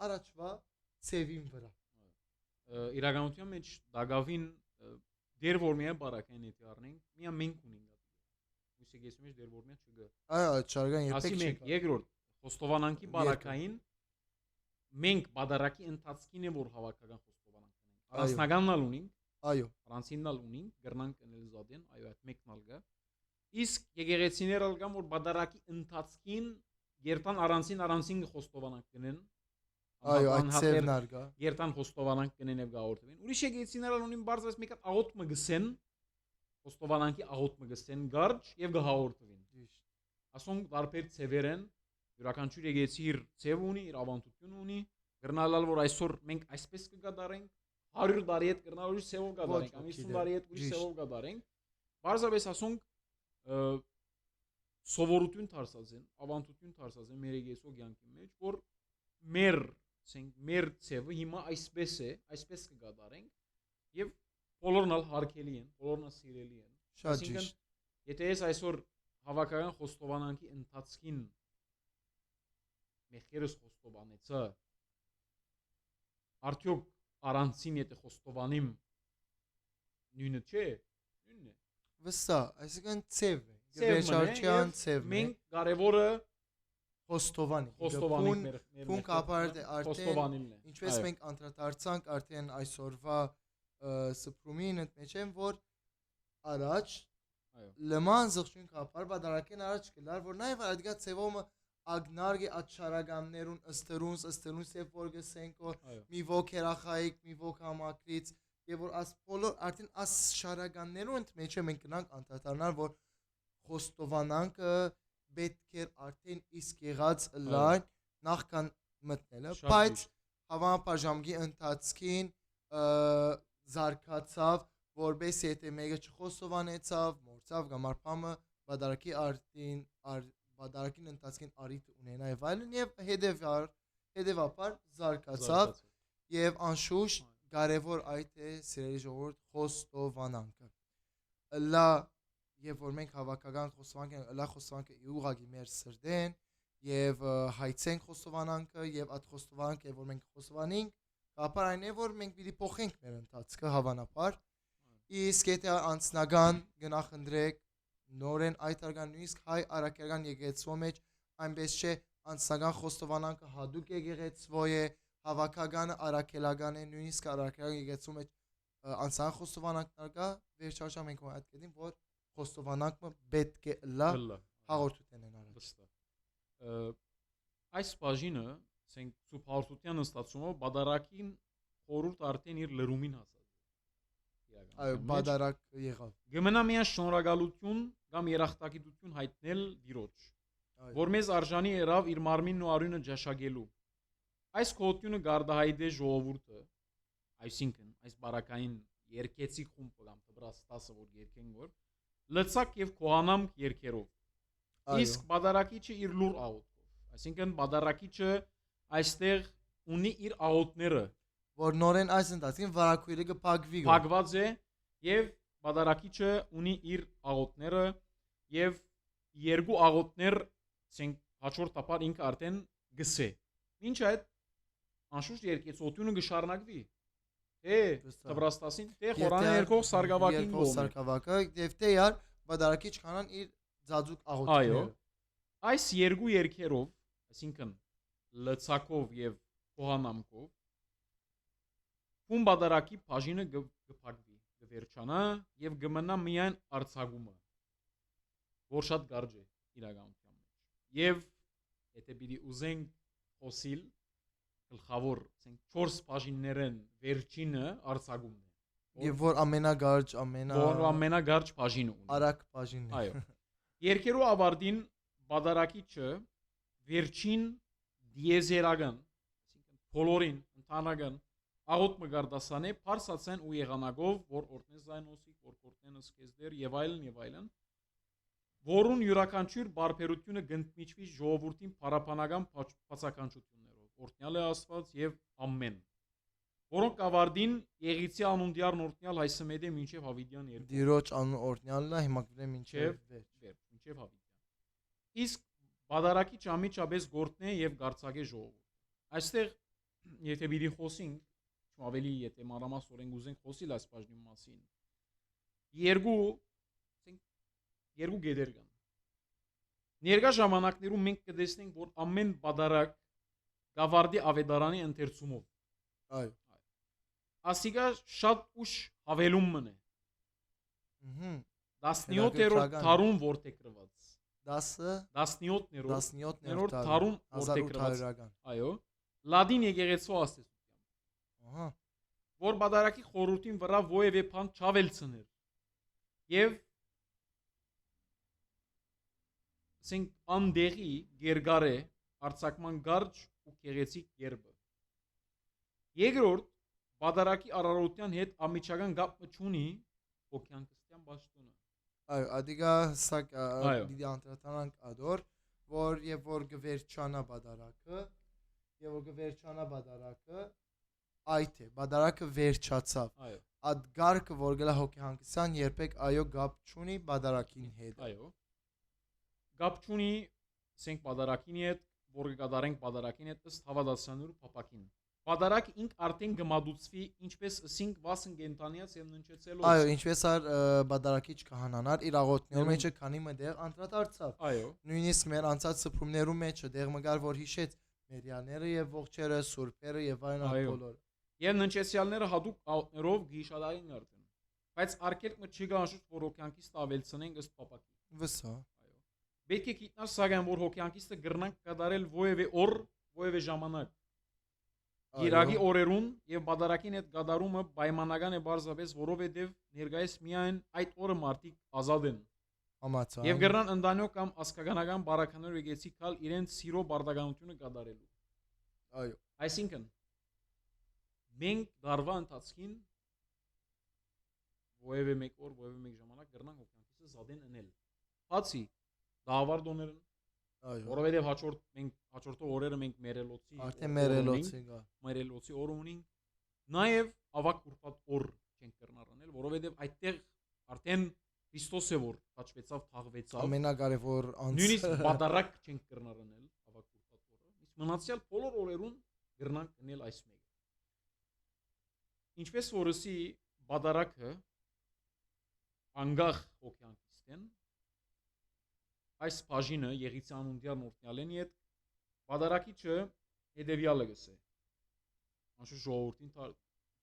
առաջվա ցևին վրա իրականության մեջ դակավին դեր որմիա բարակային էտի առնենք միա մենք ունենք ուսի գեսի մեջ դեր որմիա չգա այո չարգան ասի երբեք մենք երկրորդ խոստովանանքի բարակային մենք բադարակի ընթացքին է որ հավաքական խոստովանանք ունենք առանձնականալ ունենք այո առանձինալ ունենք գրնանք ընել զադեն այո այդ մեկն ալգա իսկ եկեղեցիները ալգան որ բադարակի ընթացքին երտան առանձին խոստովանանք գնեն այո այդ ծևն արգա երտան խոստովանանք կնեն եւ գաղորդվին ուրիշ եկեցիներ ունին բարձրացած մեկ հատ աղոտ մը գսեն խոստովանանքի աղոտ մը գսեն գարջ եւ գահորդվին ճիշտ ասոնք դարբեր ծևերեն յուրաքանչյուր եկեցի իր ծև ունի իր ավանդություն ունի գրնալալ որ այսօր մենք այսպես կգադարենք 100 տարի հետ գրնալ ուրիշ ծևով գադարենք կամ 50 տարի հետ ուրիշ ծևով գադարենք բարձրապես ասոնք սովորություն դարձած են ավանդություն դարձած են մեր եկեցու կյանքի մեջ որ մեր ցևը հիմա այսպես կգադարենք եւ բոլորն ալ հարգելի են, բոլորն ալ սիրելի են։ Շատ ճիշտ։ Եթե ես այսօր հավաքական խոստովանանքի ընթացքին մեխերս խոստովանեցա, արդյոք առանցին եթե խոստովանիմ նույնը չէ, նույնն է։ Վստահ, այսինքն ցև է, վերջարչյան ցև է։ Մենք կարևորը խոստովանի փունք ապարտ խոստովանիլն է ինչպես մենք անդրադարձանք արդեն այսօրվա սփրումին մեջ են որ առաջ լման զղջունք ապար բադարակեն առաջ կլար որ նաև այդգա ցևոմը ագնարգի աչարագամներուն ըստերուն սև որ գսենք որ մի ոք երախայիկ մի ոք համակրից եւ որ աս բոլոր արդեն աս շարագաններուն մեջ մենք գնանք անդրադառնալ որ խոստովանանքը պետք է արդեն իսկ եղած լայն նախքան մտնելը բայց հավանաբար ժամկի ընթացքին զարգացավ որպես եթե մեկը չխոստովանեցավ մորցավ կամ արփամը բադարակին ընթացքին արիթ ունենա եւ այլն եւ հետեւաբար զարգացավ եւ անշուշտ կարեւոր այդ է սիրելի ժողովուրդ խոստովանանքը լա Եվ որ մենք հավաքական խոստովանանքը ուղղակի մեր սրտեն եւ հայցենք խոստովանանքը եւ այդ խոստովանանքը որ մենք խոստովանենք ապար այն է որ մենք պիտի փոխենք մեր ընթացքը հավանաբար իսկ եթե անձնական գնահնդրեք նորեն այդ արգան նույնիսկ հայ արաքելական եկեղեցու մեջ այնպես չէ անձնական խոստովանանքը հadouk եկեղեցու է հավաքականը արաքելական է նույնիսկ արաքելական եկեղեցու մեջ անձնական խոստովանանքներ կա վերջաշա մենք այդ կետին որ խոստովանանքը պետք է լա հաղորդություն են արել վստահ այս բաժինը ասենք սուբ հաղորդության ստացումը բադարակին խորհուրդ արդեն իր լրումին հասած այո բադարակ եղավ գմնա միան շնորհակալություն կամ երախտագիտություն հայտնել դիրոջ որ մեզ արժանի երավ իր մարմինն ու արյունը ջաշակելու այս կողությունը գարդահայտե ժողովուրդը այսինքն այս բարակային երկեցի խումբը կամ դրաստասը որ երկեն որ լծակ եւ քոհանամ երկերով իսկ բադարակիչը իր լուր աղոթով այսինքն բադարակիչը այստեղ ունի իր աղոթները որ նորեն այս ընթացքին վարակույրը կփակվի փակված է եւ բադարակիչը ունի իր աղոթները եւ երկու աղոթներ ասենք հաջորդ ապար ինքը արդեն գսե ինչ այդ անշուշտ երկեցությունը կշարունակվի Վստահ։ Տվրաստասին թե Եվ խորանը երկող սարգավակին երկող գոմը։ սարգավակը եւ թե յար բադարակիչ կանան իր ձաձուկ Այո։ աղոթքները։ Այս երկու երկերով, այսինքն լցակով եւ խոհանամկով Ֆուն բադարակի բաժինը գփակվի, գվերջանա եւ գմնա միայն արցագումը, որ շատ կարճ է իրականության մեջ։ Եվ եթե պիտի ուզենք խոսիլ գլխավոր, ասենք 4 բաժիններն վերջինը արցագումն է։ Եվ որ ամենագարճ, Որ ամենագարճ բաժինը ունի։ արագ բաժինն է։ Այո։ Երկերու ավարտին բադարակիչը վերջին դիեզերական, այսինքն բոլորին ընդհանրական աղոտ մգարտասան է փարսացեն ու եղանակով, որ օրտնես զայնոսիկ, որ կորտնեն սկեզդեր եւ այլն, որուն յուրաքանչյուր բարբերությունը գտնմիջվի ժողովրդին փարապանական բացականչություններով, օրտնյալ է Աստված եւ ամեն, որոնք ավարտին Եղիցի անունդյար նորտնյալ հայսմեդե մինչեւ Հավիդյան երկու։ Դիրոջ անուն օրտնյալն է հիմակվել է մինչեւ վերջ։ Մինչեւ Հավիդյան։ Իսկ բադարակի ճամիչաբես գործն է եւ գարցակե ժողովուրդ։ Այստեղ եթե պիտի խոսենք ավելի եթե մանրամասնորեն ուզենք խոսիլ այս բաժնի մասին երկու գեդեր կան ներկա ժամանակներում մենք կտեսնենք որ ամեն բադարակ գավարդի ավետարանի ընթերցումով Այո ասիգա շատ ուշ հավելում մնե 17-րդ դարում որտե գրված 17-րդ դարում որտե գրված այո լադին եկեղեցու աստեցությամբ որ բադարակի խորհրդին վրա ովևէ բան չավելցներ եւ ասենք անդեղի գերգարե արցակման գարջ ու գեղեցիկ երբը երկրորդ բադարակի արարողության հետ ամիջական կապ չունի օքյանքստյան ճաշտոնը այո ադիգա սակ դիդի անդրադառնանք ադոր որ եւ որ գվերջանա բադարակը եւ որ գվերջանա բադարակը այդ է բադարակը վերջացավ այո ад գարկը որ գլա հոգեհանգստյան երբեք այո գապ չունի բադարակին հետ այո գապ չունի ասենք բադարակին հետ որ կկատարենք բադարակին հետ ըստ հավատացյալների փապակին բադարակը ինք արդեն գմադուցվի ինչպես ասենք վասն գենտանիաց եւ ննչեցելով այո ինչպես ar բադարակիչ կահանանար իր աղոթքների մեջը քանի մտեղ անդրադարձավ այո նույնիսկ մեր անցած սփռումներու մեջը դեղ մգար որ հիշեց մերյաները եւ ողջերը սուրբերը եւ այլն բոլորը եւ ննչեցյալները հadoop աղոթներով գիշադային արդեն բայց արկելքը չի գանշուց որ հոգյանքից ավելցնենք ըստ փապակի վսա այո պետք է գիտնալ սակայն որ հոգյանքից կգրնանք կդարել ովևէ օր ովևէ ժամանակ Իրագի օրերուն եւ բադարակին այդ գադարումը պայմանական է բարձրապես որովհետեւ ներկայիս միայն այդ օրը մարդիկ ազատ են համացան եւ գրնան ընդանոք կամ ասկականական բարականներ եկեցի կալ իրենց սիրո բարդականությունը կատարելու այո այսինքն մենք դարվա ընթացքին ովևէ մեկ օր ովևէ մեկ ժամանակ գրնանք օքյանքից զադեն ընել բացի դավարդոներն այո որովհետեւ հաջորդող օրերը մենք մերելոցի արդեն մերելոցի գա մերելոցի օր ունենք նաեւ ավակ ուրբաթ օր չենք կրնարանել որովհետեւ այդտեղ արդեն Քրիստոսը որ հաճվեցավ թաղվեցավ ամենակարևոր նույնիսկ բադարակ չենք կրնարանել ավակ ուրբաթ օրը իսկ մնացյալ բոլոր օրերուն կրնանք կնել այս մեկը ինչպես որսի բադարակը անգախ օքյանքիստեն այս բաժինը Եղիցի անունդյար նորտնյալեն իդ բադարակիչը հետևյալը գսե անշուշտ ժողովրդին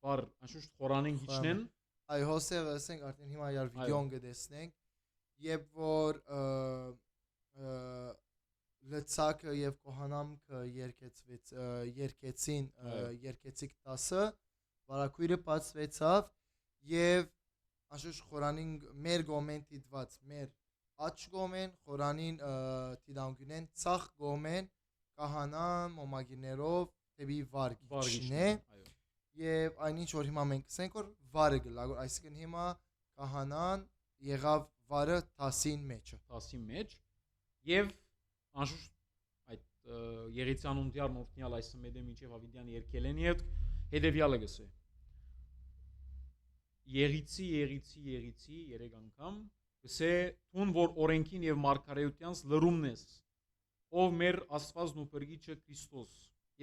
բար անշուշտ խորանեն գիչնեն այո հոսերը ասենք արդեն հիմա յար վիդեոն կտեսնենք երբ որ լցակը եւ կոհանամքը երկեցին երկեցիկ 10-ը վարակույրը բացվեցավ եւ անշուշտ խորանին մեր գոմեն դիտված մեր աչ գոմեն խորանին դիդանգունեն ցախ գոմեն կահանան մոմագիներով դեպի վարգիչնե եւ այնինչ որ հիմա մենք ասենք որ վարը գլա այսինքն հիմա կահանան եղավ վարը 10-ին մեջ եւ անշուշտ այդ Եղիցի անունդյար նորտնյալ այս մեդե մինչեւ Հավիդյան երկելեն եւ հետեւյալը գսե Եղիցի 3 անգամ գսե թուն որ օրենքին եւ մարգարեությանս լրումն ես ով մեր Աստվածն ու Փրկիչը Քրիստոս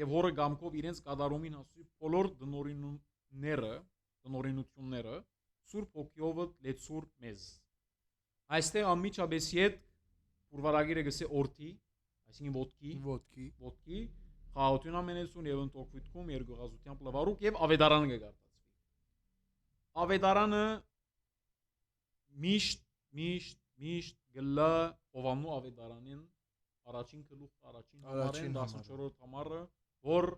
եւ որը գամքով իրենց կատարումին հասցի բոլոր օրենությունները, տնօրինությունները Սուրբ Հոգիովը լեցուր մեզ։ Այստեղ ամիջապես իդ Պուրվարագիրը գսե օրթի, այսինքն ոտքի, խաղաղություն ամենեցուն եւ ընտոքվիտքում երկուղազությամբ լվարուկ եւ ավետարանը կգարտացվի։ Ավետարանը միշտ գլա Հովանու ավետարանին առաջին գլուխ առաջին համարեն 14-րդ համարը, որ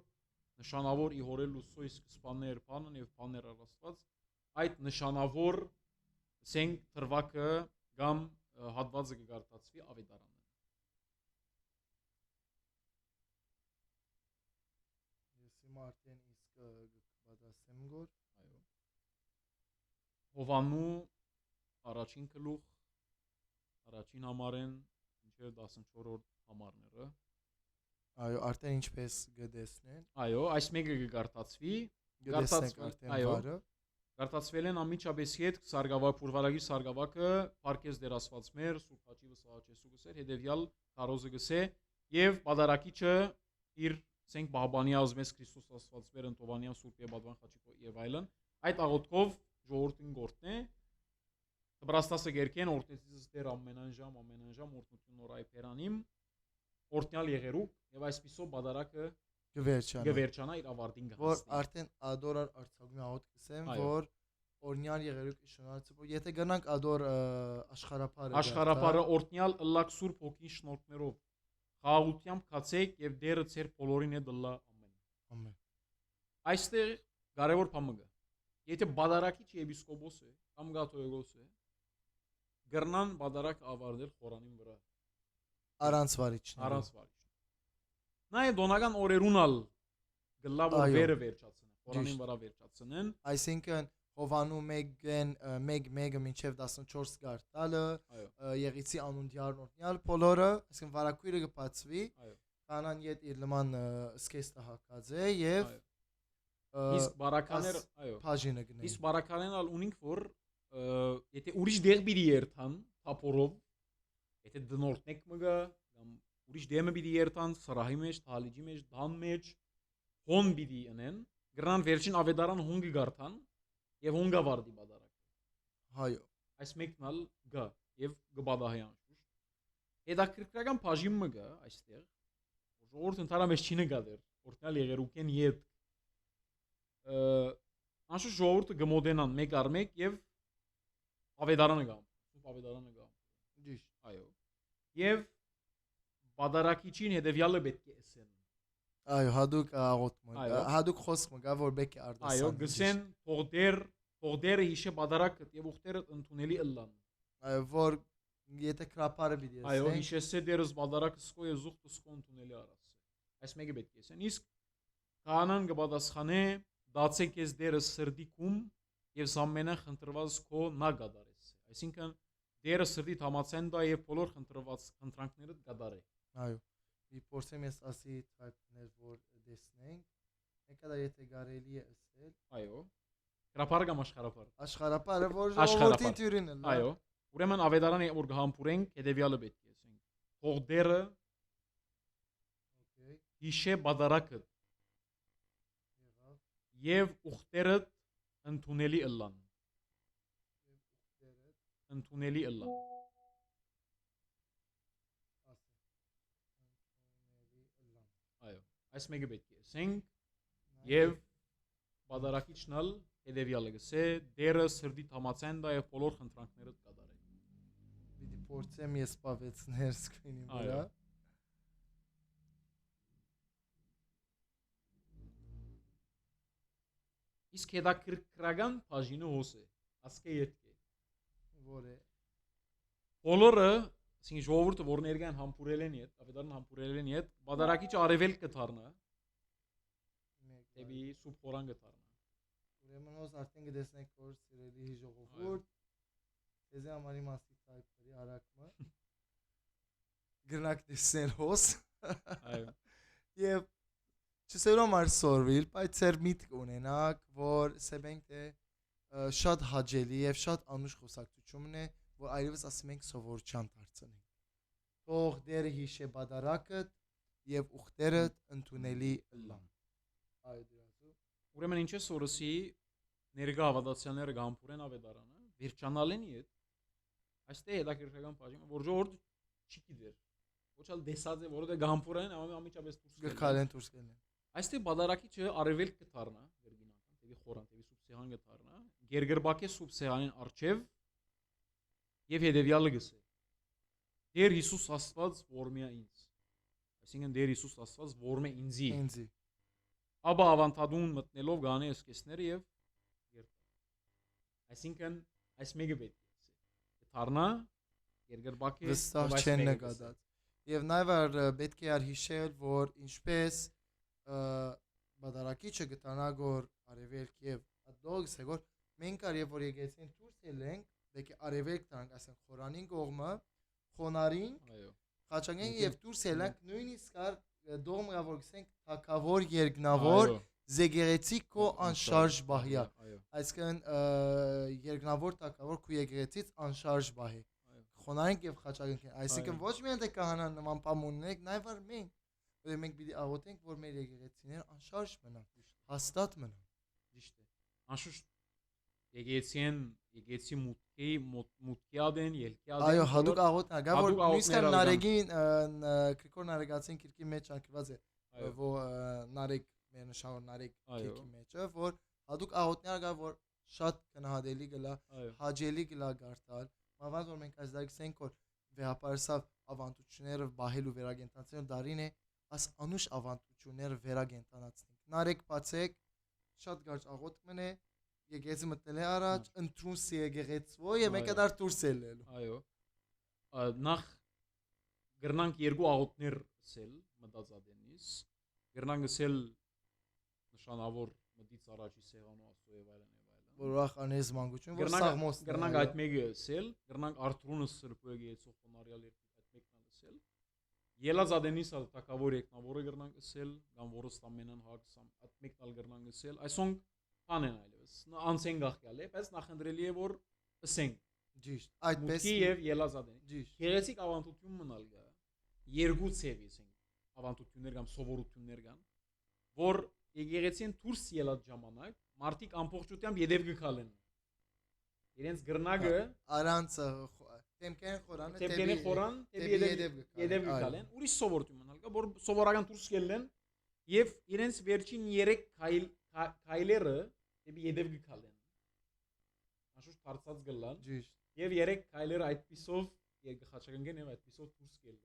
նշանավոր իհորել լուսոյ սկզբաններ բանն եւ բաներ առաստված այդ նշանավոր սենք թրվակը կամ հատվածը կգարտացվի ավետարանը։ Մարտին իսկ բադասեմ գոր այո Հովանու առաջին գլուխ առաջին համարեն ինչեր 14-րդ համարները այո արդեն ինչպես գտեսնեն այո այս մեկը կգարտացվի այո գարտացվել են ամիջապես հետ սարգավակ Պուրվարագիր սարգավակը Փարքես դերասված մեր Սուրբ Հաճիվը Սահաճեսու գսեր հետևյալ քարոզը գսե եւ պատարակիչը իր Սենք Բահաբանի ազմես Քրիստոս Աստված մեր ընտովանյան Սուրբ Եբադվան Խաչիկո եւ այլն այդ աղոթքով ժողովրդին գործն է Տբրաստասը գերքեն օրտեցից դեր ամենանժամ օրտնություն նորայ փերանիմ օրտնյալ եղերուկ եւ այսպիսով բադարակը գվերջանա իր ավարտին գահստի որ արդեն ադոր արցակում աղոթ կսեմ որ օրնյալ եղերուկ իշոնացը եթե գնանք ադոր աշխարհապարը օրտնյալ ըլլակ Սուրբ Հոգին շնորհքներով խաղաղությամբ կացեք եւ դերը ծեր բոլորին է դլա ամեն այստեղ կարևոր բանը եթե բադարակիչ եպիսկոպոս է կամ գաթողիկոս է գրնան բադարակ ավարտել խորանին վրա առանց վարիչն նայ դոնական օրերունալ գլավոր վերը վերջացնեն խորանին վրա վերջացնեն այսինքն Հովանու մեկը մինչև 14 գարտալը եղիցի անուն դիարնորնյալ բոլորը այսինքն վարակույրը կբացվի կանան իդ իր նման սկեստը հակած է եւ իսկ բարականեր այո բաժինը գնեն իսկ բարականերն ունենք որ եթե ուրիշ դեղ բիդի երթան թափորով եթե դնորտնեք մգա կամ ուրիշ դեմը բիդի երթան սրահի մեջ թալիջի մեջ դան մեջ հոն բիդի անեն գրան վերջին ավետարան հունգի գարտան եւ հունգա վարդի բադարակ հայո այս մեկնալ գա եւ գբադահյան շուշ հետաքրքրական բաժին մը գա այստեղ ժողովուրդ ընդհանրապես չի նկա դեր օրտնալ եղերուկեն իդ անշուշ ժողովուրդը գմոդենան մեկ առ մեկ եւ ավետարանը գամ սուրբ ավետարանը գամ ճիշտ այո եւ բադարակիչին հետեւյալը պետք է ասեն այո հadouk աղոթում հadouk խոսքը գա որ բեկի արդասան այո գսեն թողդերը հիշե բադարակը եւ ուխտերը ընդունելի ըլլան այո որ եթե քրապարը բիդի ասեն այո հիշեսե դերս բադարակը սկո եւ զուխտը սկո ընդունելի արած այս մեկը պետք է ասեն իսկ քահանան կպատասխանե դացեք ես դերս սրդիկում եւ զամենը խնդրված քո նագադարես այսինքն դերը սրդի համացեն դա եւ բոլոր խնդրված խնդրանքները գադարե այո մի փորձեմ ես ասի թայպներ որ դեսնենք մեկը դա եթե կարելի է ասել այո հրապարը կամ աշխարհապարը որ ժողովրդի տյուրին է այո ուրեմն ավետարանը որ գհամբուրենք հետեւյալը պետք է ասենք թողդերը հիշե բադարակը եւ ուխտերը ընդունելի ըլլան այո այս մեկը պետք է ասենք եւ բադարակիչնալ հետեւյալը գսե դերը սրդի համացեն դա եւ բոլոր խնդրանքները կդարե պիտի փորձեմ ես պավեցներ սկրինի վրա իսկ հետաքրքրական բաժինը հոս է ասկե ետք է որ է բոլորը այսինքն ժողովուրդը որ ներկան համբուրել են իդ ավետարան համբուրել են իդ բադարակիչը արևելք կթառնա դեպի սուրբ խորան կթառնա ուրեմն հոս արդեն կտեսնենք որ սիրելի ժողովուրդ դեզի ամարի մասի թայփերի արակմը գրնակ դեսնել հոս այո եւ չսերում արսորվիլ բայց ծեր միտք ունենակ որ սեբենք թե շատ հաջելի եւ շատ անուշ խոսակցությունն է որ այլևս ասում ենք սովորության դարձնենք թող դերը հիշե բադարակը եւ ուխտերը ընդունելի լան այո դրասու ուրեմն ինչ է սորսի ներկա հավատացյալները գամփուրեն ավետարանը վերջանալենի հետ այստեղ հետաքրքրական բաժինը որ ժողովուրդ չի գիտեր ոչ էլ դեսած է որովհետեւ գամփուրեն ամիջապես դուրս գքալեն դուրս գելեն այստեղ բادرակիչը արևելք կթառնա վերգինական տեւի խորան տեւի սուբսեհան կթառնա գերգրբակե սուբսեհանին արչև եւ հետեւյալը գսե Դեր Հիսուս Աստված որմիա ինձ այսինքն Դեր Հիսուս Աստված որմե ինձի ինձի Աբա ավանդադուն մտնելով գանե սկեսները եւ այսինքն այս մեկը պետք է թառնա գերգրբակե վստահ չեն նկատած եւ նաեւ պետք է հիշել որ ինչպես բادرակիչը գտանա գոր արևելք եւ ադոգս է գոր մենք արև որ եկեցին դուրս ելենք պետք է արևելք տանք ասեն խորանին կողմը խոնարին այո խաչանեն եւ դուրս ելանք նույնիսկ դողմը որ գսենք թակավոր երկնավոր զեգերեցիկո անշարժ բահյա այսինքն երկնավոր թակավոր քու եկեղեցից անշարժ բահի խոնարենք եւ խաչանենք այսինքն ոչ միայն թե կահանան նման պամուննենք նաեւ որ մենք պիտի աղոթենք որ մեր եկեղեցիները անշարժ մնան հաստատ մնան ճիշտ է անշուշտ եկեղեցի մուտքիադեն ելքիադեն այո հadoop աղոթն գա որ նույնիսկ նարեգին քրիկոր նարեգացին քիրքի մեջ անկրված է որ նարեգ մեր նշանով նարեգ քիրքի մեջը որ հadoop աղոթն գա որ շատ կնահատելի գլա հաջելի գլա գարտալ մավան որ մենք այս դարձենք որ վեհապարսավ ավանդությունները բահելու վերագենտացնելու դարին է աս անուշ ավանդությունները վերագենտանացնենք նարեգ բացեք շատ գարջ աղոթ մնե եկեղեցի մտնել է առաջ ընտրուն սի եկեղեցվո եւ մեկը դար դուրս ելնելու այո նախ գրնանք երկու աղոթներ ասել մտածադենից գրնանք ասել նշանավոր մտից առաջի սեղանու աստծո եւ այլն որ ուրախ անես մանկություն որ սաղմոս գրնանք այդ մեկը ասել գրնանք արթրունը սրբու եկեղեցու խոնարյալ երկու այդ մեկն ասել ելազադենից ալ թակավոր երկնավորը գրնանք ասել կամ որս ամենան հագսամ այդ մեկն ալ գրնանք ասել այսոնք Անեն այլևս անցեն գախյալ է բայց նախընտրելի է որ ասենք ճիշտ այդպես մուտքի եւ ելազադեն ճիշտ գեղեցիկ ավանդություն մնալ գա երկու ցևի ասենք ավանդություններ կամ սովորություններ կան որ եկեղեցին դուրս ելած ժամանակ մարդիկ ամբողջությամբ յետև գքալեն իրենց գրնագը արանց թեմքեն խորանը թեմքեն խորան յետև գքալեն ուրիշ սովորություն մնալ գա որ սովորական դուրս ելեն եւ իրենց վերջին 3 քայլերը դեպի յետև գքալեն անշուշտ բարձած գլան ճիշտ եւ 3 քայլերը այդպիսով երկխաչակնգեն եւ այդպիսով դուրս գելեն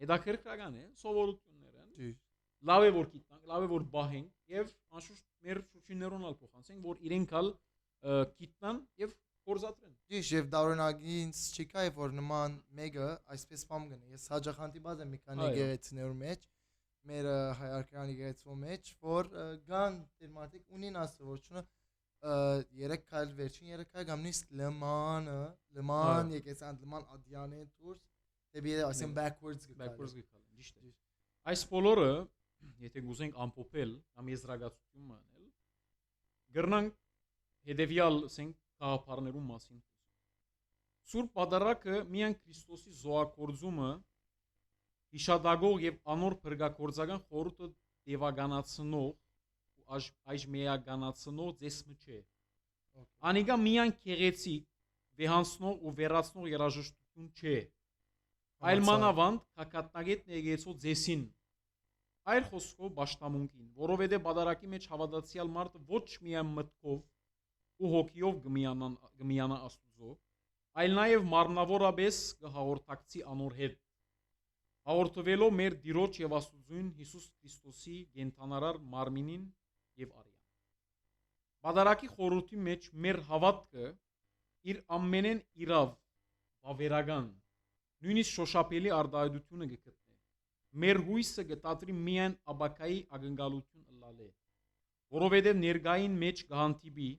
հետաքրքրական է սովորություններ են ճիշտ լավ է որ գիտնանք լավ է որ բահենք եւ անշուշտ մեր շուչիներուն ալ փոխանցենք որ իրենք ալ գիտնան եւ կորզատրեն ճիշտ եւ դարոնագինց չկա է որ նման մեկը այսպես բամ գնա ես հաջախանտի բազ եմ մի քանի եկեղեցիներու մեջ մեր հայարքյան եկեղեցու մեջ որ գան դերմատիկ ունին աստվածությունը 3 քայլ վերջին 3 քայլ կամ նույնիսկ լման եկեցան լման ադյանը դուրս դեպի ասեն backwards գքալեն ճիշտ է այս բոլորը եթե գուզենք ամփոփել կամ եզրակացություն անել գրնանք հետեւյալ ասենք գաղափարներու մասին Սուրբ Պատարագը միայն Քրիստոսի զոհակորձումը հիշադակող եւ անոր փրկագործական խորհուրդը դեվագանացնող ու այժմեականացնող դեսմը չէ անիկա միայն քեղեցիկ վեհանցնող ու վերացնող երաժշտություն չէ այլ մանավանդ կակատնագետ եկեղեցու ձեսին այլ խոսքով պաշտամունքին որովհետեւ Պատարագի մեջ հավատացյալ մարդը ոչ միայն մտքով ու հոգիով գմիանա Աստուծո այլ նաեւ մարմնավորապես կհաղորդակցի անոր հետ հաղորդվելով մեր Տիրոջ եւ Աստուծուն Հիսուս Քրիստոսի գենթանարար մարմինին եւ արյան Պատարագի խորհրդի մեջ մեր հավատքը իր ամենեն իրավ բավերական նույնիսկ շոշափելի արտահայտությունը կգտնի մեր հույսը կտատրի միայն աբակայի ակնկալություն ըլլալե որովհետեւ ներգային մեջ կհանդիպի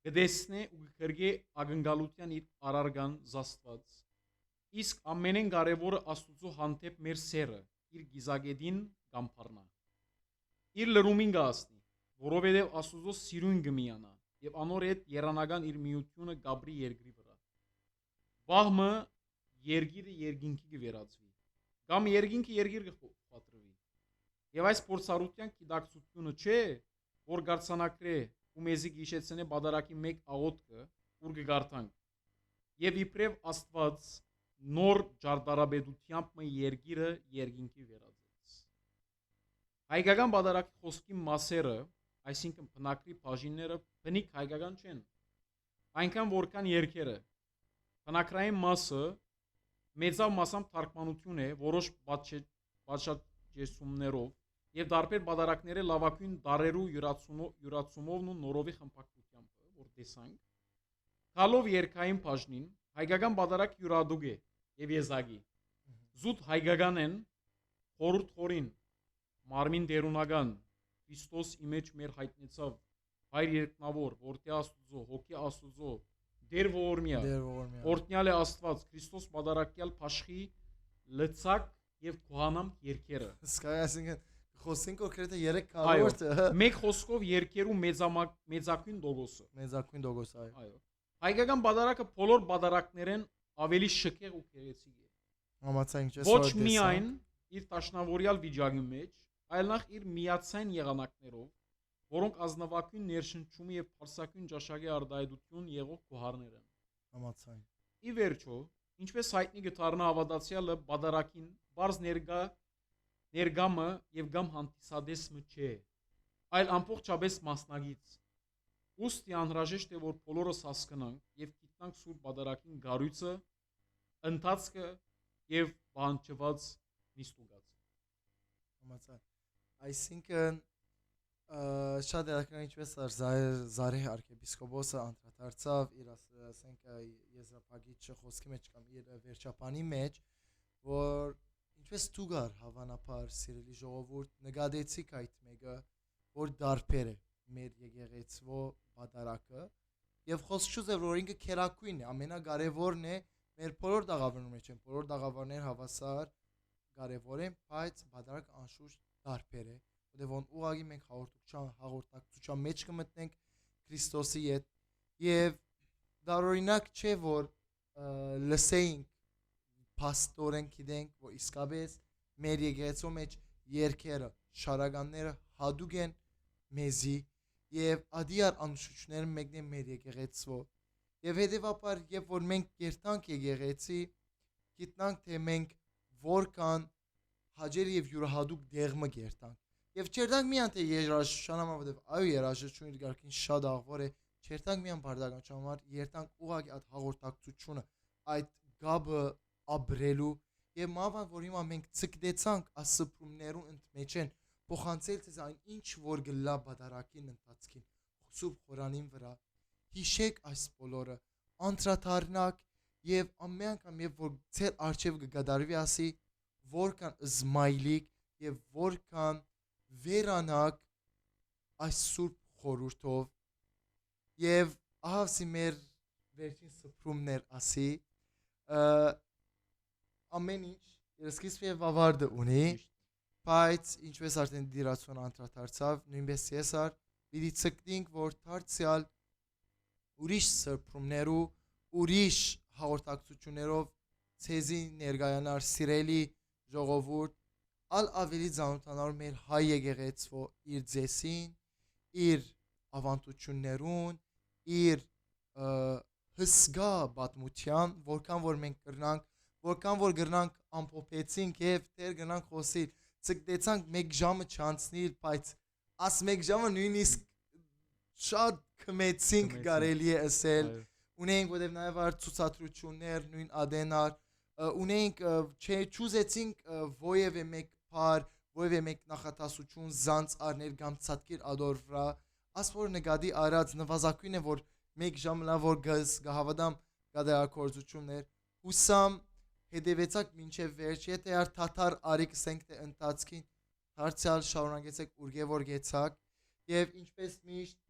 կդեսնե ու կգրգե ակնկալության իր արարգան զաստված իսկ ամենեն կարևորը Աստուծո հանդեպ մեր սերը իր գիզագետին գամփառնա իր լրումին գասնի որովհետև Աստուծո սիրուն գմիանա եւ անոր հետ երանական իր միությունը գաբրի երկրի վրա բահմը երգիրը երգինքի կվերածվի կամ երգինքը երգիր կփատրվի եւ այս փորձառության գիտակցությունը չէ որ գարցանակրե ու մեզի գիշեցնե բադարակի մեկ աղոթքը, ուր կգարտանք։ Եվ իբրև Աստված նոր ջարդարաբեդությամբ մը երգիրը երգինքի վերածեց։ Հայկական բադարակի խոսքի մասերը, այսինքն բնակրի բաժինները բնիկ հայկական չեն, այնքան որքան երգերը։ Բնակրային մասը մեծավ մասամբ թարգմանություն է որոշ պատշաճեցումներով եւ դարբեր բադարակները լավագույն դարերու յուրացումով ու նորովի խմբակությամբ, որ տեսանք։ Գալով երկային բաժնին հայկական բադարակ յուրադուգ է եւ եզակի։ Զուտ հայկական են խորհուրդ խորին մարմին դերունական Քրիստոս իմեջ մեր հայտնեցավ հայր երկնավոր որդի Աստուծո հոգի Աստուծո դեր ողորմյա օրտնյալ է Աստված Քրիստոս բադարակյալ փաշխի լծակ եւ քոհանամ երկերը Սկայ այսինքն խոսենք կոնկրետ 3 քառորդը մեկ խոսքով երկերու մեծակույն դոգոս այո հայկական բադարակը բոլոր բադարակներեն ավելի շքեղ ու գեղեցիկ է համացանք ոչ միայն իր տաշնավորյալ վիճակի մեջ այլ նախ իր միացային եղանակներով որոնք ազնվակույն ներշնչում եւ փարսակույն ճաշակի արդայդություն եղող գոհարներ են համացանք ի վերջո ինչպես հայտնի գտարնա ավադացյալը բադարակին բարձ ներգամը եւ գամ հանդիսադեսը չէ այլ ամբողջապես մասնագից ուստի անհրաժեշտ է որ բոլորս հասկանանք եւ գիտնանք սուրբ բադարակին գարույցը ընթացքը եւ բանջված նիստուգացը համացանք այսինքն շատ դերական ինչպես Զարե arczepiskopos-ը անդրադարձավ իր ասենք եզրափակիչ խոսքի մեջ կամ իր վերջապանի մեջ որ ինչպես դուգար հավանաբար սիրելի ժողովուրդ նկատեցիք այդ մեկը որ դարբեր է մեր եկեղեցվո բադարակը եւ խոսք չուզե որ ինքը քերակույն է ամենակարևորն է մեր բոլոր դաղավարների մեջ են բոլոր դաղավարներ հավասար կարևոր են բայց բադարակ անշուշտ դարբեր է որտեղ ուղղակի մենք հաղորդակցության մեջ կմտնենք Քրիստոսի հետ եւ դարօրինակ չէ որ լսեինք փաստորեն գիտենք որ իսկապես մեր եկեղեցու մեջ երկերը շարականները հadouk են մեզի եւ ադիար անշուշտները մեկն է մեր եկեղեցու եւ հետեւաբար երբ որ մենք կերտանք եկեղեցի գիտնանք թե մենք որքան հաջեր եւ յուրահատուկ դեղը կերտանք Եվ չերտանք միան թե երաժշտանամա, որտեվ այո երաժշտությունը իր գարկին շատ աղվոր է, չերտանք միան բարդականության համար, երտանք ուղղակի այդ հաղորդակցությունը, այդ գաբը ապրելու եւ մավան որ հիմա մենք ցկտեցանք ասպրումներուն ընդմեջ են, փոխանցել ցեզ այն ինչ որ գլա բադարակին ընթացքին, սուրբ խորանին վրա, հիշեք այս բոլորը, անդրադառնաք եւ ամեն անգամ երբ որ ցեր արչեւ կգադարվի ասի, որքան զմայլիկ եւ որքան վերանակ այս սուրբ խորհուրդով եւ ահավսի մեր վերջին սփռումներ ասի ամեն ինչ երեսքից եւ ավարտը ունի բայց ինչպես արդեն դիրացուն անդրադարձավ նույնպես եսար պիտի ցկտինք որ դարձյալ ուրիշ սփռումներու ուրիշ հաղորդակցություններով ցեզի ներկայանար սիրելի ժողովուրդ Ալ ավելի ծանոթանալ մեր հայ եկեղեցու իր ձեսին, իր ավանդություններուն, իր հսկա պատմության, որքան որ մենք կրնանք, որքան որ գրնանք ամփոփեցինք եւ դեր գնանք խոսիլ, ցկտեցանք 1 ժամը չանցնիլ, բայց աս 1 ժամը նույնիսկ շատ կմեցինք կարելի է ասել, ունենք որտեւ նաեւ ար ցուցադրություններ, նույն ադենար, ունենք չուզեցինք ովևէ մեկ Որևէ մեկ նախատասություն զանց արներ կամ ցածկիր ադոր վրա ասոր նկատի արած նվազագույն է որ 1 ժամ լավ որ գահավադամ գադարակորձություններ հուսամ հետևեցակ մինչև վերջ եթե ար թաթար արիք սենք թե ընթացքին դարձյալ շարունակեցեք ուրգե որ գեցակ եւ ինչպես միշտ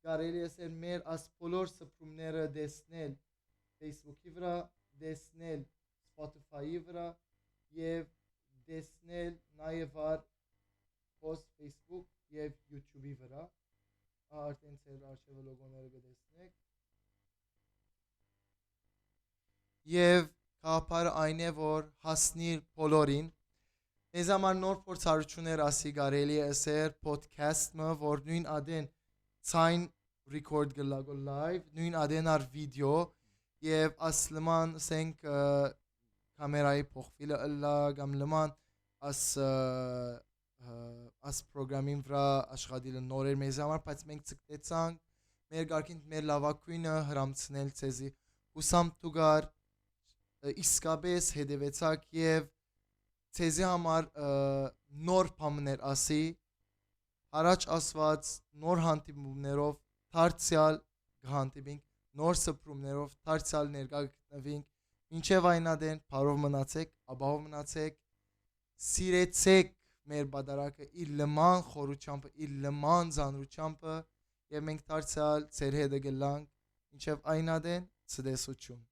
կարելի է ասել մեր աս բոլոր սփռումները դեսնել Facebook-ի վրա դեսնել Spotify-ի վրա եւ դեսնել նաև post Facebook եւ YouTube-ի վրա արդեն ծեր արխիվը լոգոները կդեսնեք եւ կապարը այն է որ հասնիր բոլորին մեզ համար նոր փորձառություններ ասի կարելի է ասել podcast-ը որ նույն ադեն ցայն record գլագո live նույն ադենար վիդեո եւ ասլման ասենք կամերայի փոխվելը ըլլա կամ լման աս պրոգրամին վրա աշխատելը նորեր մեզ համար բայց մենք ցկտեցանք մեր գարկին մեր լավակույնը հրամցնել ցեզի հուսամ տուգար իսկապես հետևեցակ եւ ցեզի համար նոր բաներ ասի առաջ ասված նոր հանդիպումներով դարձյալ կհանդիպենք նոր սփռումներով դարձյալ ներկա գտնվենք մինչև այնադեն բարով մնացեք ապահով մնացեք սիրեցեք մեր բادرակը իր լման խորությամբ իր լման զանրությամբ եւ մենք դարձյալ ծեր հետը գլանք մինչև այնադեն ցտեսություն